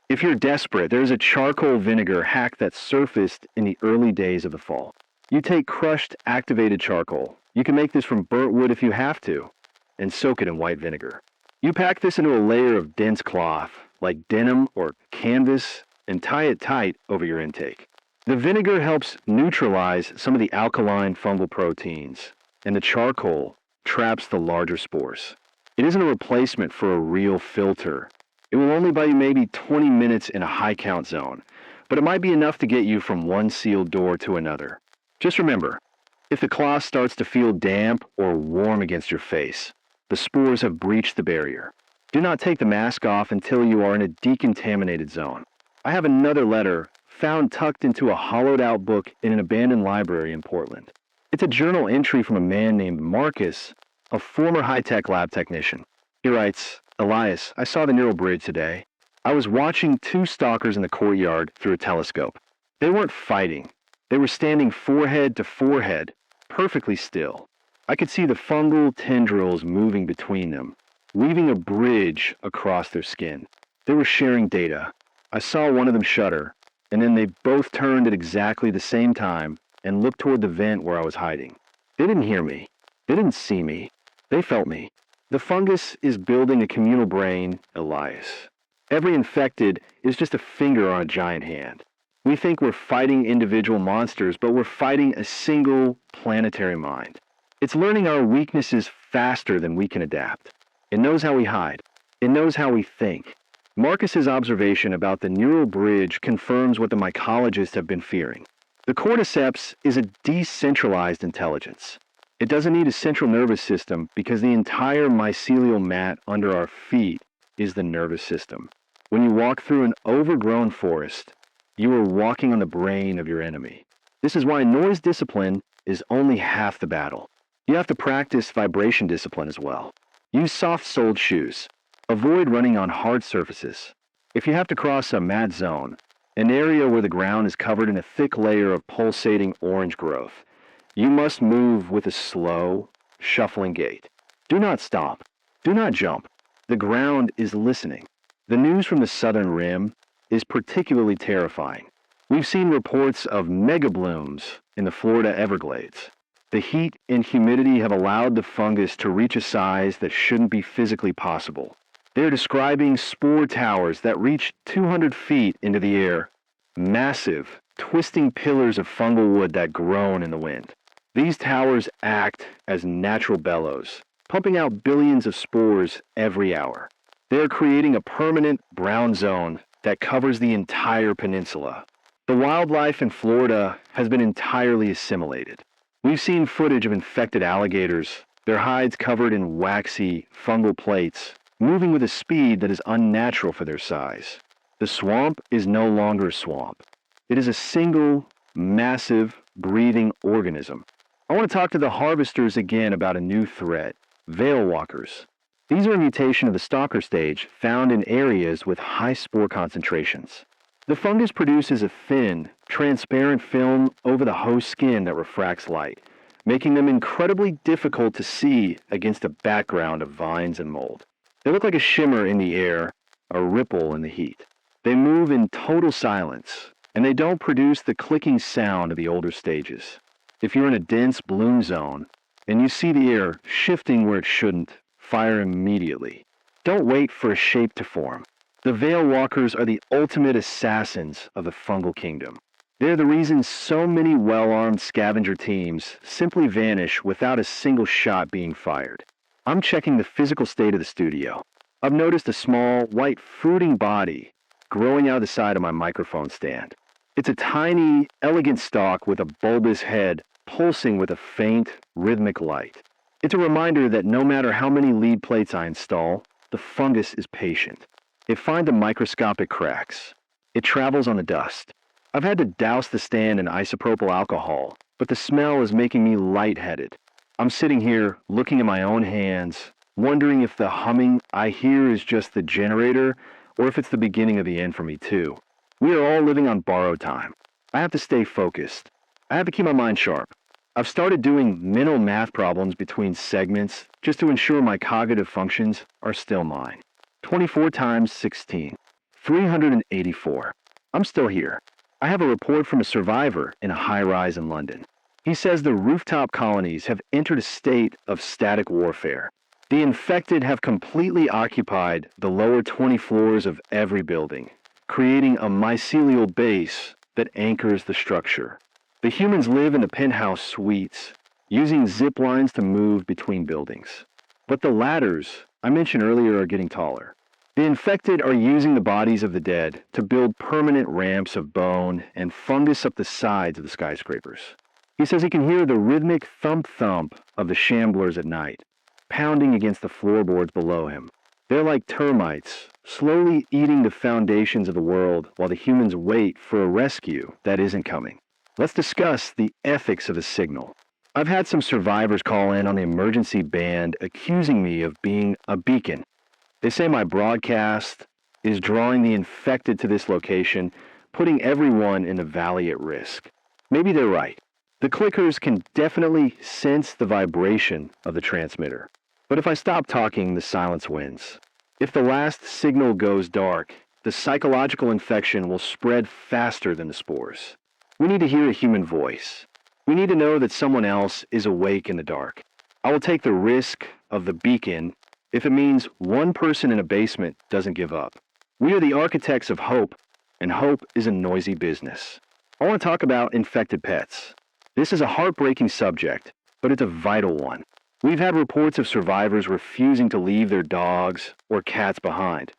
If you're desperate, there's a charcoal vinegar hack that surfaced in the early days of the fall. You take crushed activated charcoal. You can make this from burnt wood if you have to, and soak it in white vinegar. You pack this into a layer of dense cloth, like denim or canvas, and tie it tight over your intake. The vinegar helps neutralize some of the alkaline fungal proteins, and the charcoal traps the larger spores. It isn't a replacement for a real filter. It will only buy you maybe 20 minutes in a high count zone, but it might be enough to get you from one sealed door to another. Just remember, if the cloth starts to feel damp or warm against your face, the spores have breached the barrier. Do not take the mask off until you are in a decontaminated zone. I have another letter found tucked into a hollowed out book in an abandoned library in Portland. It's a journal entry from a man named Marcus, a former high-tech lab technician. He writes, "Elias, I saw the neural bridge today. I was watching two stalkers in the courtyard through a telescope. They weren't fighting. They were standing forehead to forehead, perfectly still. I could see the fungal tendrils moving between them, weaving a bridge across their skin. They were sharing data. I saw one of them shudder, and then they both turned at exactly the same time and looked toward the vent where I was hiding. They didn't hear me. They didn't see me. They felt me. The fungus is building a communal brain, Elias. Every infected is just a finger on a giant hand. We think we're fighting individual monsters, but we're fighting a single planetary mind. It's learning our weaknesses faster than we can adapt. It knows how we hide. It knows how we think. Marcus's observation about the neural bridge confirms what the mycologists have been fearing. The cordyceps is a decentralized intelligence. It doesn't need a central nervous system because the entire mycelial mat under our feet is the nervous system. When you walk through an overgrown forest, you are walking on the brain of your enemy. This is why noise discipline is only half the battle. You have to practice vibration discipline as well. Use soft-soled shoes. Avoid running on hard surfaces. If you have to cross a mad zone, an area where the ground is covered in a thick layer of pulsating orange growth, you must move with a slow, shuffling gait. Do not stomp. Do not jump. The ground is listening. The news from the southern rim is particularly terrifying. We've seen reports of mega blooms in the Florida Everglades. The heat and humidity have allowed the fungus to reach a size that shouldn't be physically possible. They're describing spore towers that reach 200 feet into the air, massive, twisting pillars of fungal wood that groan in the wind. These towers act as natural bellows, pumping out billions of spores every hour. They're creating a permanent brown zone that covers the entire peninsula. The wildlife in Florida has been entirely assimilated. We've seen footage of infected alligators, their hides covered in waxy, fungal plates, moving with a speed that is unnatural for their size. The swamp is no longer a swamp. It is a single, massive, breathing organism. I want to talk to the harvesters again about a new threat, veil walkers. These are a mutation of the stalker stage found in areas with high spore concentrations. The fungus produces a thin, transparent film over the host skin that refracts light, making them incredibly difficult to see against a background of vines and mold. They look like a shimmer in the air, a ripple in the heat. They move in total silence, and they don't produce the clicking sound of the older stages. If you're in a dense bloom zone, and you see the air shifting where it shouldn't, fire immediately. Don't wait for a shape to form. The veil walkers are the ultimate assassins of the fungal kingdom. They're the reason so many well-armed scavenger teams simply vanish without a single shot being fired. I'm checking the physical state of the studio. I've noticed a small, white, fruiting body growing out of the side of my microphone stand. It's a tiny, elegant stalk with a bulbous head pulsing with a faint, rhythmic light. It's a reminder that no matter how many lead plates I install, the fungus is patient. It finds the microscopic cracks. It travels on the dust. I've had to douse the stand in isopropyl alcohol, but the smell is making me lightheaded. I'm sitting here looking at my own hands, wondering if the humming I hear is just the generator or if it's the beginning of the end for me too. We are all living on borrowed time. I have to stay focused. I have to keep my mind sharp. I've started doing mental math problems between segments just to ensure my cognitive functions are still mine. 24 times 16. 384. I'm still here. I have a report from a survivor in a high-rise in London. He says the rooftop colonies have entered a state of static warfare. The infected have completely occupied the lower 20 floors of every building, creating a mycelial base that anchors the structure. The humans live in the penthouse suites, using zip lines to move between buildings. But the ladders I mentioned earlier are getting taller. The infected are using the bodies of the dead to build permanent ramps of bone and fungus up the sides of the skyscrapers. He says he can hear the rhythmic thump-thump of the shamblers at night, pounding against the floorboards below him. They're like termites, slowly eating the foundations of the world while the humans wait for a rescue that isn't coming. Let's discuss the ethics of the signal. I've had some survivors call in on the emergency band accusing me of being a beacon. They say my broadcast is drawing the infected to this location, putting everyone in the valley at risk. Maybe they're right. The clickers can definitely sense the vibration of the transmitter. But if I stop talking, the silence wins. If the last signal goes dark, the psychological infection will spread faster than the spores. We need to hear a human voice. We need to know that someone else is awake in the dark. I will take the risk of the beacon if it means one person in a basement doesn't give up. We are the architects of hope, and hope is a noisy business. I want to talk about infected pets. This is a heartbreaking subject, but it's a vital one. We've had reports of survivors refusing to leave their dogs or cats behind,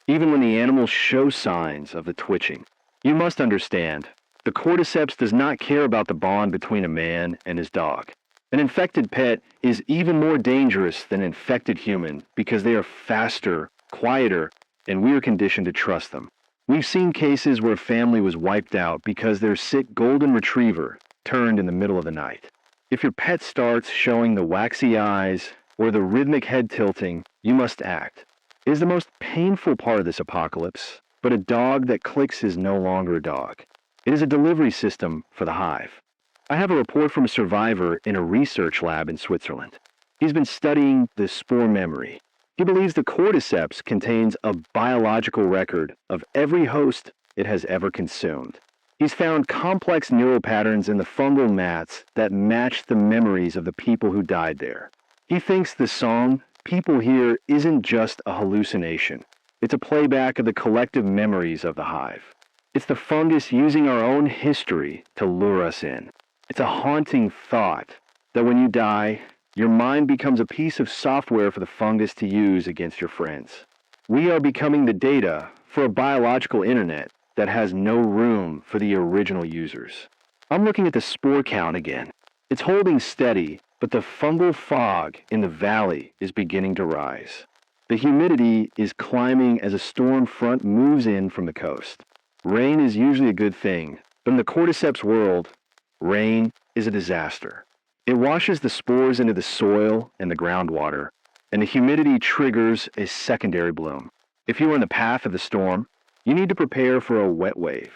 even when the animals show signs of the twitching. You must understand, The cordyceps does not care about the bond between a man and his dog. An infected pet is even more dangerous than an infected human because they are faster, quieter, and we are conditioned to trust them. We've seen cases where a family was wiped out because their sick golden retriever turned in the middle of the night. If your pet starts showing the waxy eyes or the rhythmic head tilting, you must act. It is the most painful part of this apocalypse, but a dog that clicks is no longer a dog. It is a delivery system for the hive. I have a report from a survivor in a research lab in Switzerland. He's been studying the spore memory. He believes the cordyceps contains a biological record of every host it has ever consumed. He's found complex neural patterns in the fungal mats that match the memories of the people who died there. He thinks the song people hear isn't just a hallucination. It's a playback of the collective memories of the hive. It's the fungus using our own history to lure us in. It's a haunting thought that when you die, your mind becomes a piece of software for the fungus to use against your friends. We are becoming the data for a biological internet that has no room for the original users. I'm looking at the spore count again. It's holding steady, but the fungal fog in the valley is beginning to rise. The humidity is climbing as a storm front moves in from the coast. Rain is usually a good thing, but in the cordyceps world, rain is a disaster. It washes the spores into the soil and the groundwater, and the humidity triggers a secondary bloom. If you are in the path of the storm, you need to prepare for a wet wave.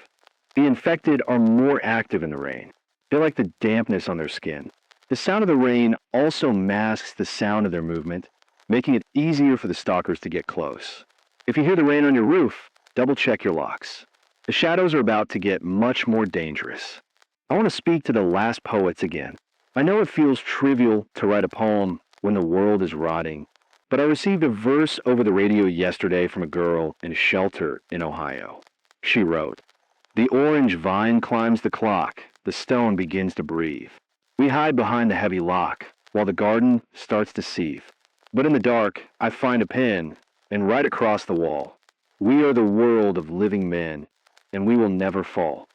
The infected are more active in the rain. They like the dampness on their skin. The sound of the rain also masks the sound of their movement, making it easier for the stalkers to get close. If you hear the rain on your roof, double check your locks. The shadows are about to get much more dangerous. I want to speak to the last poets again. I know it feels trivial to write a poem when the world is rotting, but I received a verse over the radio yesterday from a girl in a shelter in Ohio. She wrote, "The orange vine climbs the clock, the stone begins to breathe. We hide behind the heavy lock, while the garden starts to seethe. But in the dark, I find a pen, and write across the wall, we are the world of living men, and we will never fall."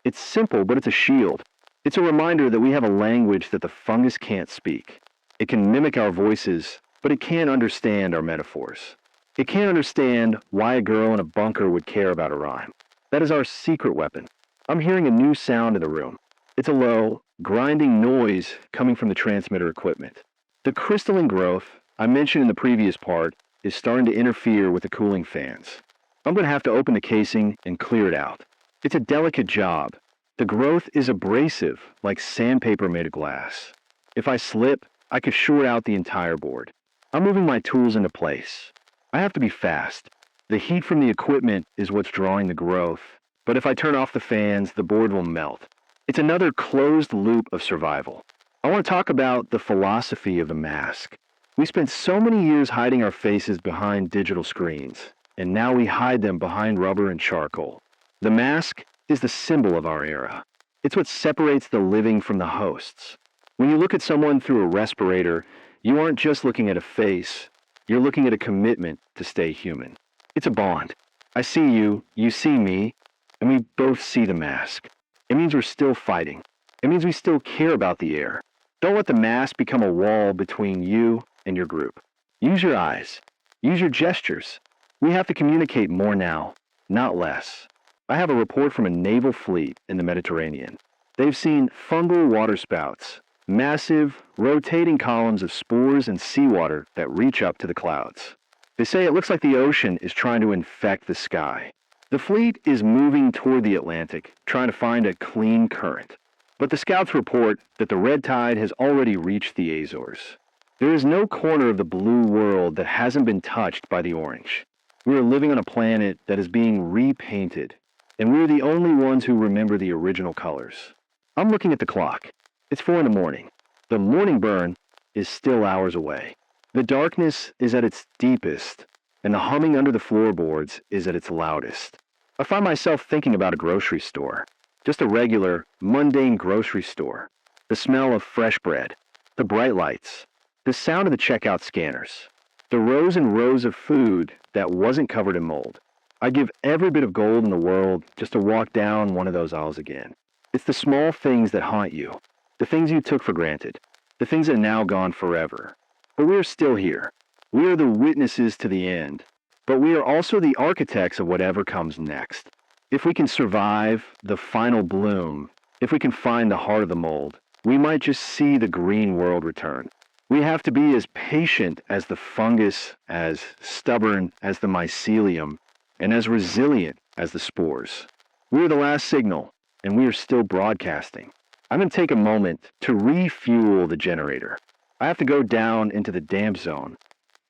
It's simple, but it's a shield. It's a reminder that we have a language that the fungus can't speak. It can mimic our voices, but it can't understand our metaphors. It can't understand why a girl in a bunker would care about a rhyme. That is our secret weapon. I'm hearing a new sound in the room. It's a low, grinding noise coming from the transmitter equipment. The crystalline growth I mentioned in the previous part is starting to interfere with the cooling fans. I'm going to have to open the casing and clear it out. It's a delicate job. The growth is abrasive, like sandpaper made of glass. If I slip, I could short out the entire board. I'm moving my tools into place. I have to be fast. The heat from the equipment is what's drawing the growth, but if I turn off the fans, the board will melt. It's another closed loop of survival. I want to talk about the philosophy of the mask. We spent so many years hiding our faces behind digital screens, and now we hide them behind rubber and charcoal. The mask is the symbol of our era. It's what separates the living from the hosts. When you look at someone through a respirator, you aren't just looking at a face, you're looking at a commitment to stay human. It's a bond. I see you, you see me, and we both see the mask. It means we're still fighting. It means we still care about the air. Don't let the mask become a wall between you and your group. Use your eyes. Use your gestures. We have to communicate more now, not less. I have a report from a naval fleet in the Mediterranean. They've seen fungal waterspouts, massive, rotating columns of spores and seawater that reach up to the clouds. They say it looks like the ocean is trying to infect the sky. The fleet is moving toward the Atlantic, trying to find a clean current. But the scouts report that the red tide has already reached the Azores. There is no corner of the blue world that hasn't been touched by the orange. We are living on a planet that is being repainted, and we're the only ones who remember the original colors. I'm looking at the clock. It's 4 in the morning. The morning burn is still hours away. The darkness is at its deepest, and the humming under the floorboards is at its loudest. I find myself thinking about a grocery store. Just a regular, mundane grocery store. The smell of fresh bread, the bright lights, the sound of the checkout scanners, the rows and rows of food that wasn't covered in mold. I'd give every bit of gold in the world just to walk down one of those aisles again. It's the small things that haunt you, the things you took for granted, the things that are now gone forever. But we are still here. We are the witnesses to the end, but we are also the architects of whatever comes next. If we can survive the final bloom, if we can find the heart of the mold, we might just see the green world return. We have to be as patient as the fungus, as stubborn as the mycelium, and as resilient as the spores. We are the last signal, and we are still broadcasting. I'm going to take a moment to refuel the generator. I have to go down into the damp zone.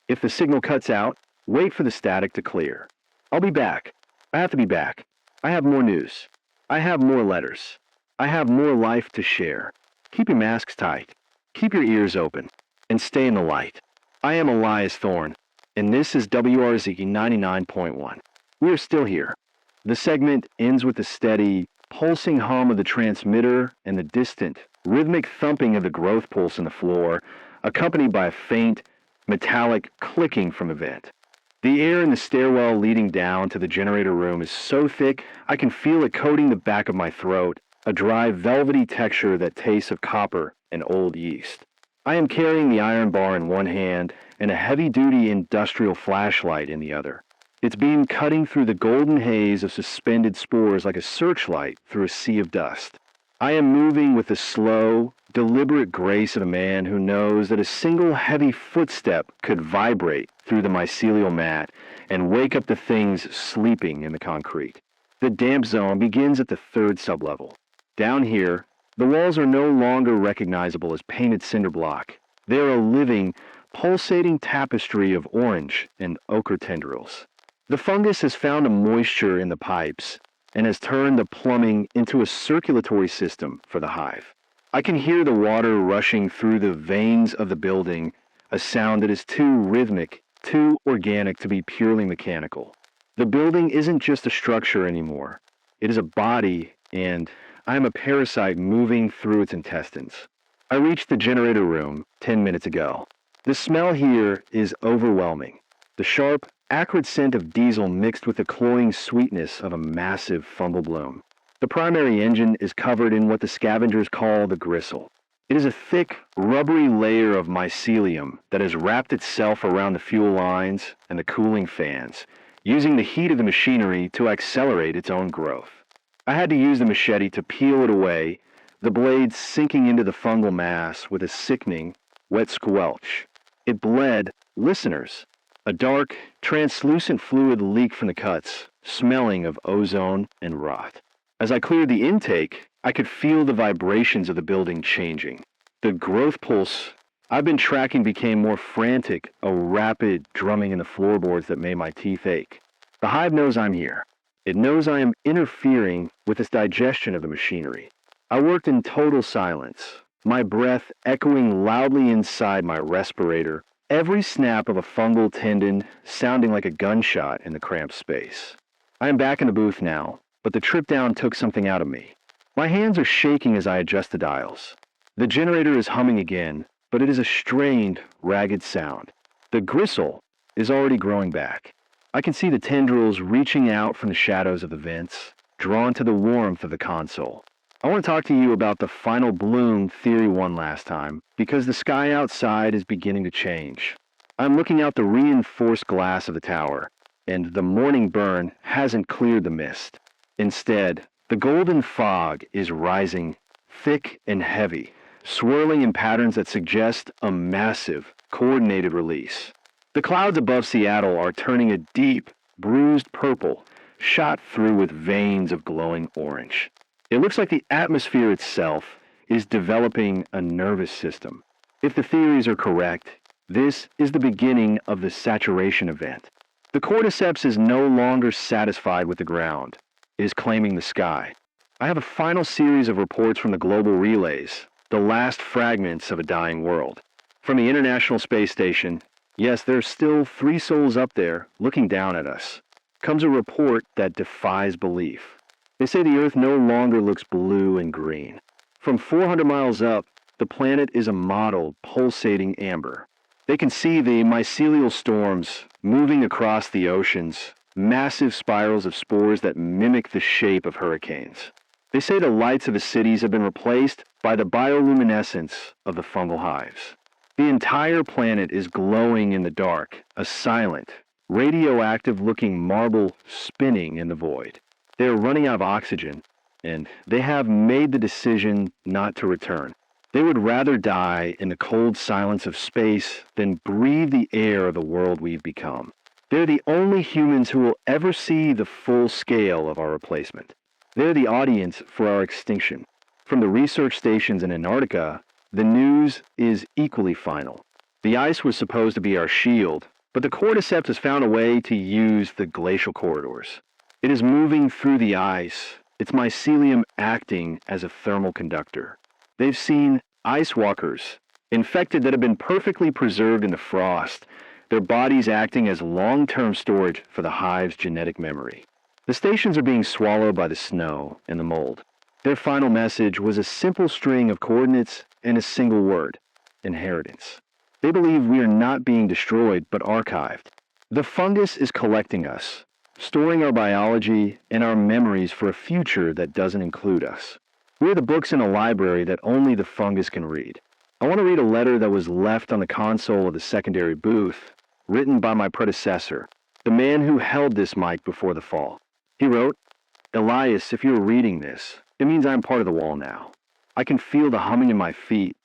If the signal cuts out, wait for the static to clear. I'll be back. I have to be back. I have more news. I have more letters. I have more life to share. Keep your masks tight. Keep your ears open. And stay in the light. I am Elias Thorne, and this is WRZ 99.1. We are still here. The segment ends with the steady, pulsing hum of the transmitter and the distant, rhythmic thumping of the growth pulse in the floor, accompanied by a faint, metallic clicking from the vent. The air in the stairwell leading down to the generator room is so thick I can feel it coating the back of my throat, a dry, velvety texture that tastes of copper and old yeast. I am carrying the iron bar in one hand and a heavy-duty industrial flashlight in the other. Its beam cutting through the golden haze of suspended spores like a searchlight through a sea of dust. I am moving with the slow, deliberate grace of a man who knows that a single heavy footstep could vibrate through the mycelial mat and wake up the things sleeping in the concrete. The damp zone begins at the third sublevel. Down here, the walls are no longer recognizable as painted cinder block. They are a living, pulsating tapestry of orange and ochre tendrils. The fungus has found a moisture in the pipes and has turned the plumbing into a circulatory system for the hive. I can hear the water rushing through the veins of the building, a sound that is too rhythmic, too organic to be purely mechanical. The building isn't just a structure anymore. It is a body, and I am a parasite moving through its intestines. I reached the generator room 10 minutes ago. The smell here is overwhelming. The sharp, acrid scent of diesel mixed with the cloying sweetness of a massive fungal bloom. The primary engine is covered in what the scavengers call the gristle. It is a thick, rubbery layer of mycelium that has wrapped itself around the fuel lines and the cooling fans, using the heat of the machinery to accelerate its own growth. I had to use the machete to peel it away, the blade sinking into the fungal mass with a sickening, wet squelch. It bled, listeners. A dark, translucent fluid leaked from the cuts, smelling of ozone and rot. As I cleared the intake, I could feel the vibrations of the building changing. The growth pulse I've been tracking became more frantic, a rapid drumming in the floorboards that made my teeth ache. The hive knows I'm here. It knows I am interfering with its digestion of the machinery. I worked in total silence, my breath echoing loudly inside my respirator, every snap of a fungal tendon sounding like a gunshot in the cramped space. I am back in the booth now, but the trip down took something out of me. My hands are shaking as I adjust the dials. The generator is humming again, but it is a strained, ragged sound. The gristle is already growing back. I can see the tendrils reaching out from the shadows of the vents, drawn to the warmth of the console. I want to talk to you about the final bloom theory one last time, because the sky outside is beginning to change. I'm looking out the reinforced glass of the tower, and the morning burn hasn't cleared the mist. Instead, the golden fog is rising, thick and heavy, swirling in patterns that suggest a massive, coordinated release. The clouds above Seattle are turning a deep, bruised purple, shot through with veins of glowing orange. It looks like the atmosphere itself is developing a nervous system. If the theories are correct, this is the beginning of the saturation event. The cordyceps is no longer satisfied with the ground. It is claiming the sky. I have a final series of reports from the global relays, the last fragments of a dying world. From the International Space Station, yes, there's still 3 souls up there looking down at us, comes a report that defies belief. They say the Earth no longer looks blue and green. From 400 miles up, the planet is a mottled, pulsating amber. They can see the mycelial storms moving across the oceans, massive spirals of spores that mimic the shape of hurricanes. They say the lights of the cities have been replaced by the bioluminescence of the fungal hives. The entire planet is glowing in the dark, a silent, radioactive-looking marble spinning in the void. They are running out of oxygen, and they have made the decision not to return. They would rather die in the cold silence of space than breathe the air of the world we've become. They're the only humans who will ever see the full scale of our replacement. They're the audience for our extinction. From the research stations in Antarctica, the news is equally final. The ice was supposed to be our shield, but the cordyceps has found a way to use the glacial corridors. It is moving through the ice, its mycelium acting as a thermal conductor. They've seen ice walkers, infected that have been perfectly preserved in the frost, their bodies acting as long-term storage for the hive's genetic memory. The stations are being swallowed by the snow and the mold. Their final message was a simple string of coordinates and a single word: inheritance. They believe we are not being destroyed, but archived. The fungus is collecting us, storing our biology and our memories for a future that doesn't include us. We're the books in a library that only the fungus can read. I want to read a letter that was left on the console of the secondary booth, written by my predecessor, the man who held this mic before the fall. He wrote, "Elias, if you're reading this, it means I'm part of the wall now. I can feel the humming in my feet,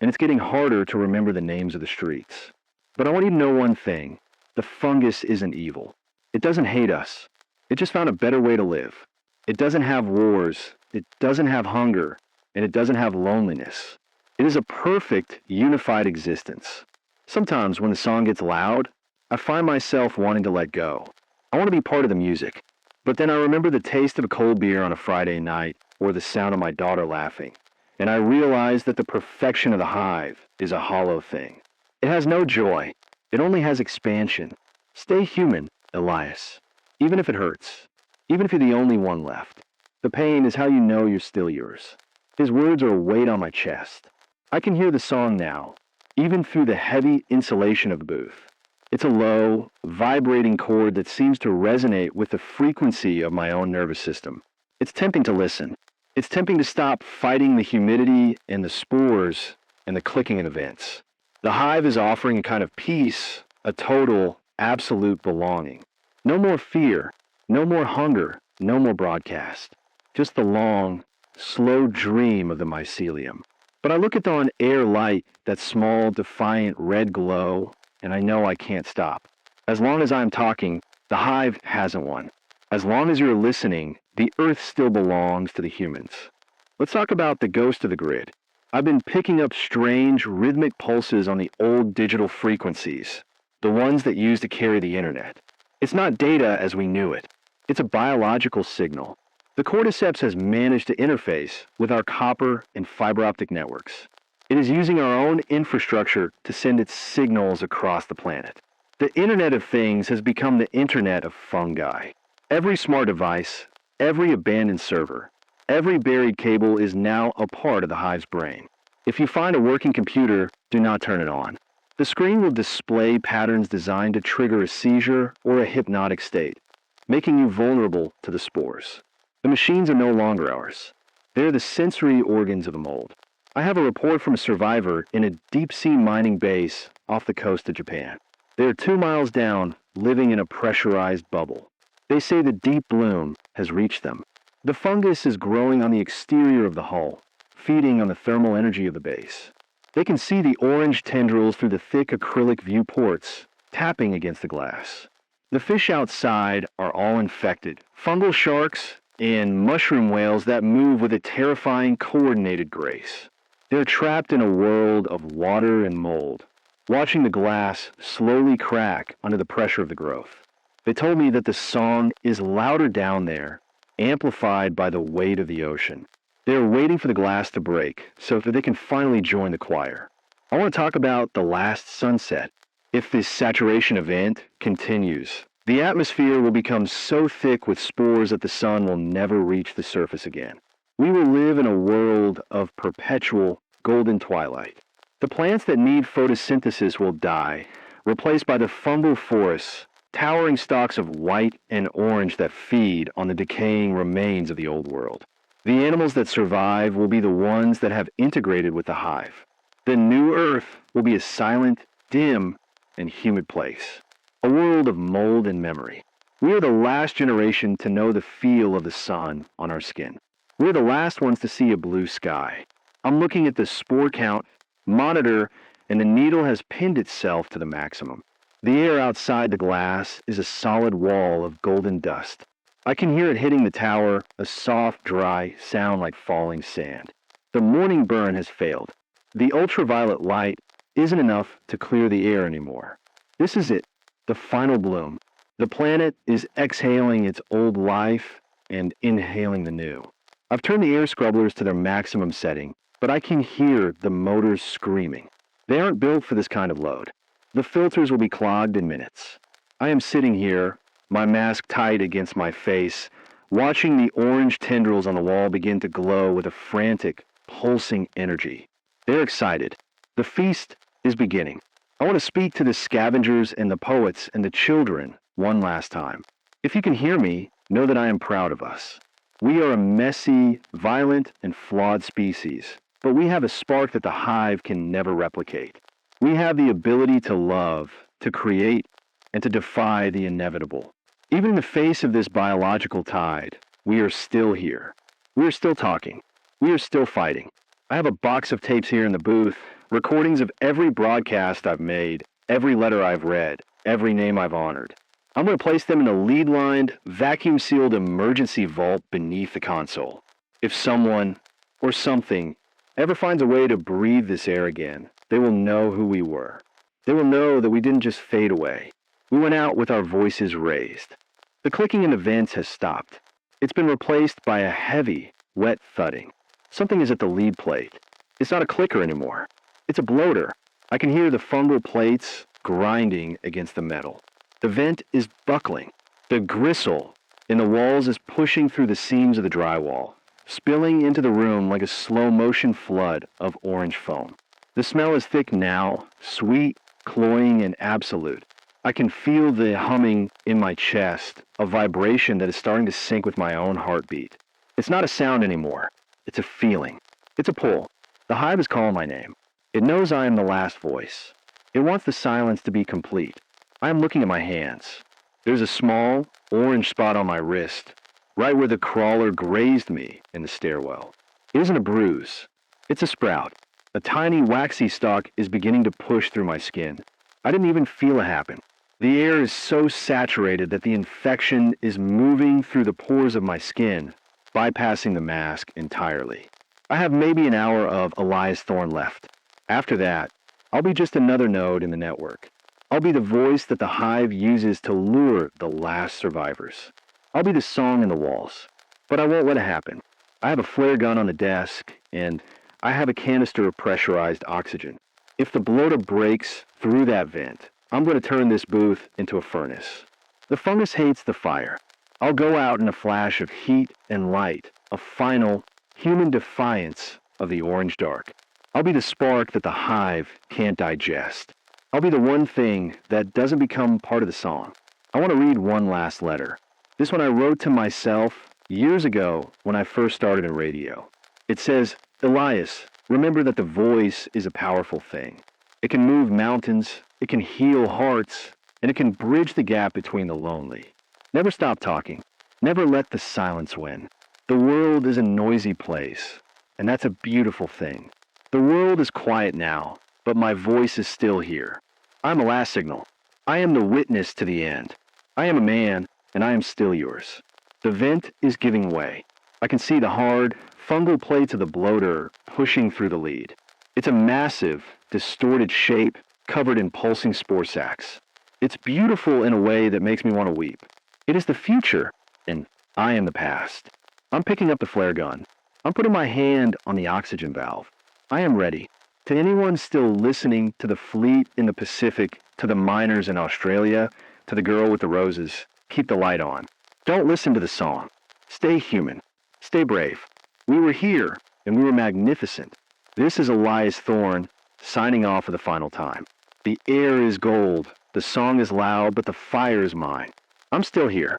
and it's getting harder to remember the names of the streets. But I want you to know one thing. The fungus isn't evil. It doesn't hate us. It just found a better way to live. It doesn't have wars. It doesn't have hunger. And it doesn't have loneliness. It is a perfect, unified existence. Sometimes when the song gets loud, I find myself wanting to let go. I want to be part of the music. But then I remember the taste of a cold beer on a Friday night, or the sound of my daughter laughing, and I realize that the perfection of the hive is a hollow thing. It has no joy. It only has expansion. Stay human, Elias, even if it hurts, even if you're the only one left. The pain is how you know you're still yours." His words are a weight on my chest. I can hear the song now, even through the heavy insulation of the booth. It's a low, vibrating chord that seems to resonate with the frequency of my own nervous system. It's tempting to listen. It's tempting to stop fighting the humidity and the spores and the clicking of the vents. The hive is offering a kind of peace, a total, absolute belonging. No more fear, no more hunger, no more broadcast. Just the long, slow dream of the mycelium. But I look at the on-air light, that small, defiant red glow, and I know I can't stop. As long as I'm talking, the hive hasn't won. As long as you're listening, the Earth still belongs to the humans. Let's talk about the ghost of the grid. I've been picking up strange, rhythmic pulses on the old digital frequencies, the ones that used to carry the internet. It's not data as we knew it. It's a biological signal. The cordyceps has managed to interface with our copper and fiber optic networks. It is using our own infrastructure to send its signals across the planet. The Internet of Things has become the Internet of fungi. Every smart device, every abandoned server, every buried cable is now a part of the hive's brain. If you find a working computer, do not turn it on. The screen will display patterns designed to trigger a seizure or a hypnotic state, making you vulnerable to the spores. The machines are no longer ours. They're the sensory organs of the mold. I have a report from a survivor in a deep-sea mining base off the coast of Japan. They are 2 miles down, living in a pressurized bubble. They say the deep bloom has reached them. The fungus is growing on the exterior of the hull, feeding on the thermal energy of the base. They can see the orange tendrils through the thick acrylic viewports, tapping against the glass. The fish outside are all infected, fungal sharks and mushroom whales that move with a terrifying coordinated grace. They're trapped in a world of water and mold, watching the glass slowly crack under the pressure of the growth. They told me that the song is louder down there, amplified by the weight of the ocean. They're waiting for the glass to break so that they can finally join the choir. I want to talk about the last sunset. If this saturation event continues, the atmosphere will become so thick with spores that the sun will never reach the surface again. We will live in a world of perpetual golden twilight. The plants that need photosynthesis will die, replaced by the fungal forests, towering stalks of white and orange that feed on the decaying remains of the old world. The animals that survive will be the ones that have integrated with the hive. The new Earth will be a silent, dim, and humid place. A world of mold and memory. We are the last generation to know the feel of the sun on our skin. We're the last ones to see a blue sky. I'm looking at the spore count monitor, and the needle has pinned itself to the maximum. The air outside the glass is a solid wall of golden dust. I can hear it hitting the tower, a soft, dry sound like falling sand. The morning burn has failed. The ultraviolet light isn't enough to clear the air anymore. This is it, the final bloom. The planet is exhaling its old life and inhaling the new. I've turned the air scrubblers to their maximum setting, but I can hear the motors screaming. They aren't built for this kind of load. The filters will be clogged in minutes. I am sitting here, my mask tight against my face, watching the orange tendrils on the wall begin to glow with a frantic, pulsing energy. They're excited. The feast is beginning. I want to speak to the scavengers and the poets and the children one last time. If you can hear me, know that I am proud of us. We are a messy, violent, and flawed species, but we have a spark that the hive can never replicate. We have the ability to love, to create, and to defy the inevitable. Even in the face of this biological tide, we are still here. We are still talking. We are still fighting. I have a box of tapes here in the booth, recordings of every broadcast I've made, every letter I've read, every name I've honored. I'm going to place them in a lead-lined, vacuum-sealed emergency vault beneath the console. If someone, or something, ever finds a way to breathe this air again, they will know who we were. They will know that we didn't just fade away. We went out with our voices raised. The clicking in the vents has stopped. It's been replaced by a heavy, wet thudding. Something is at the lead plate. It's not a clicker anymore. It's a bloater. I can hear the fungal plates grinding against the metal. The vent is buckling. The gristle in the walls is pushing through the seams of the drywall, spilling into the room like a slow-motion flood of orange foam. The smell is thick now, sweet, cloying, and absolute. I can feel the humming in my chest, a vibration that is starting to sync with my own heartbeat. It's not a sound anymore. It's a feeling. It's a pull. The hive is calling my name. It knows I am the last voice. It wants the silence to be complete. I am looking at my hands. There's a small, orange spot on my wrist, right where the crawler grazed me in the stairwell. It isn't a bruise. It's a sprout. A tiny, waxy stalk is beginning to push through my skin. I didn't even feel it happen. The air is so saturated that the infection is moving through the pores of my skin, bypassing the mask entirely. I have maybe an hour of Elias Thorne left. After that, I'll be just another node in the network. I'll be the voice that the hive uses to lure the last survivors. I'll be the song in the walls. But I won't let it happen. I have a flare gun on the desk, and I have a canister of pressurized oxygen. If the bloater breaks through that vent, I'm going to turn this booth into a furnace. The fungus hates the fire. I'll go out in a flash of heat and light, a final, human defiance of the orange dark. I'll be the spark that the hive can't digest. I'll be the one thing that doesn't become part of the song. I want to read one last letter. This one I wrote to myself years ago when I first started in radio. It says, Elias, remember that the voice is a powerful thing. It can move mountains, it can heal hearts, and it can bridge the gap between the lonely. Never stop talking. Never let the silence win. The world is a noisy place, and that's a beautiful thing. The world is quiet now, but my voice is still here. I'm a last signal. I am the witness to the end. I am a man, and I am still yours. The vent is giving way. I can see the hard, fungal plates of the bloater pushing through the lead. It's a massive, distorted shape covered in pulsing spore sacs. It's beautiful in a way that makes me want to weep. It is the future, and I am the past. I'm picking up the flare gun. I'm putting my hand on the oxygen valve. I am ready. To anyone still listening to the fleet in the Pacific, to the miners in Australia, to the girl with the roses, keep the light on. Don't listen to the song. Stay human. Stay brave. We were here, and we were magnificent. This is Elias Thorne, signing off for the final time. The air is gold, the song is loud, but the fire is mine. I'm still here.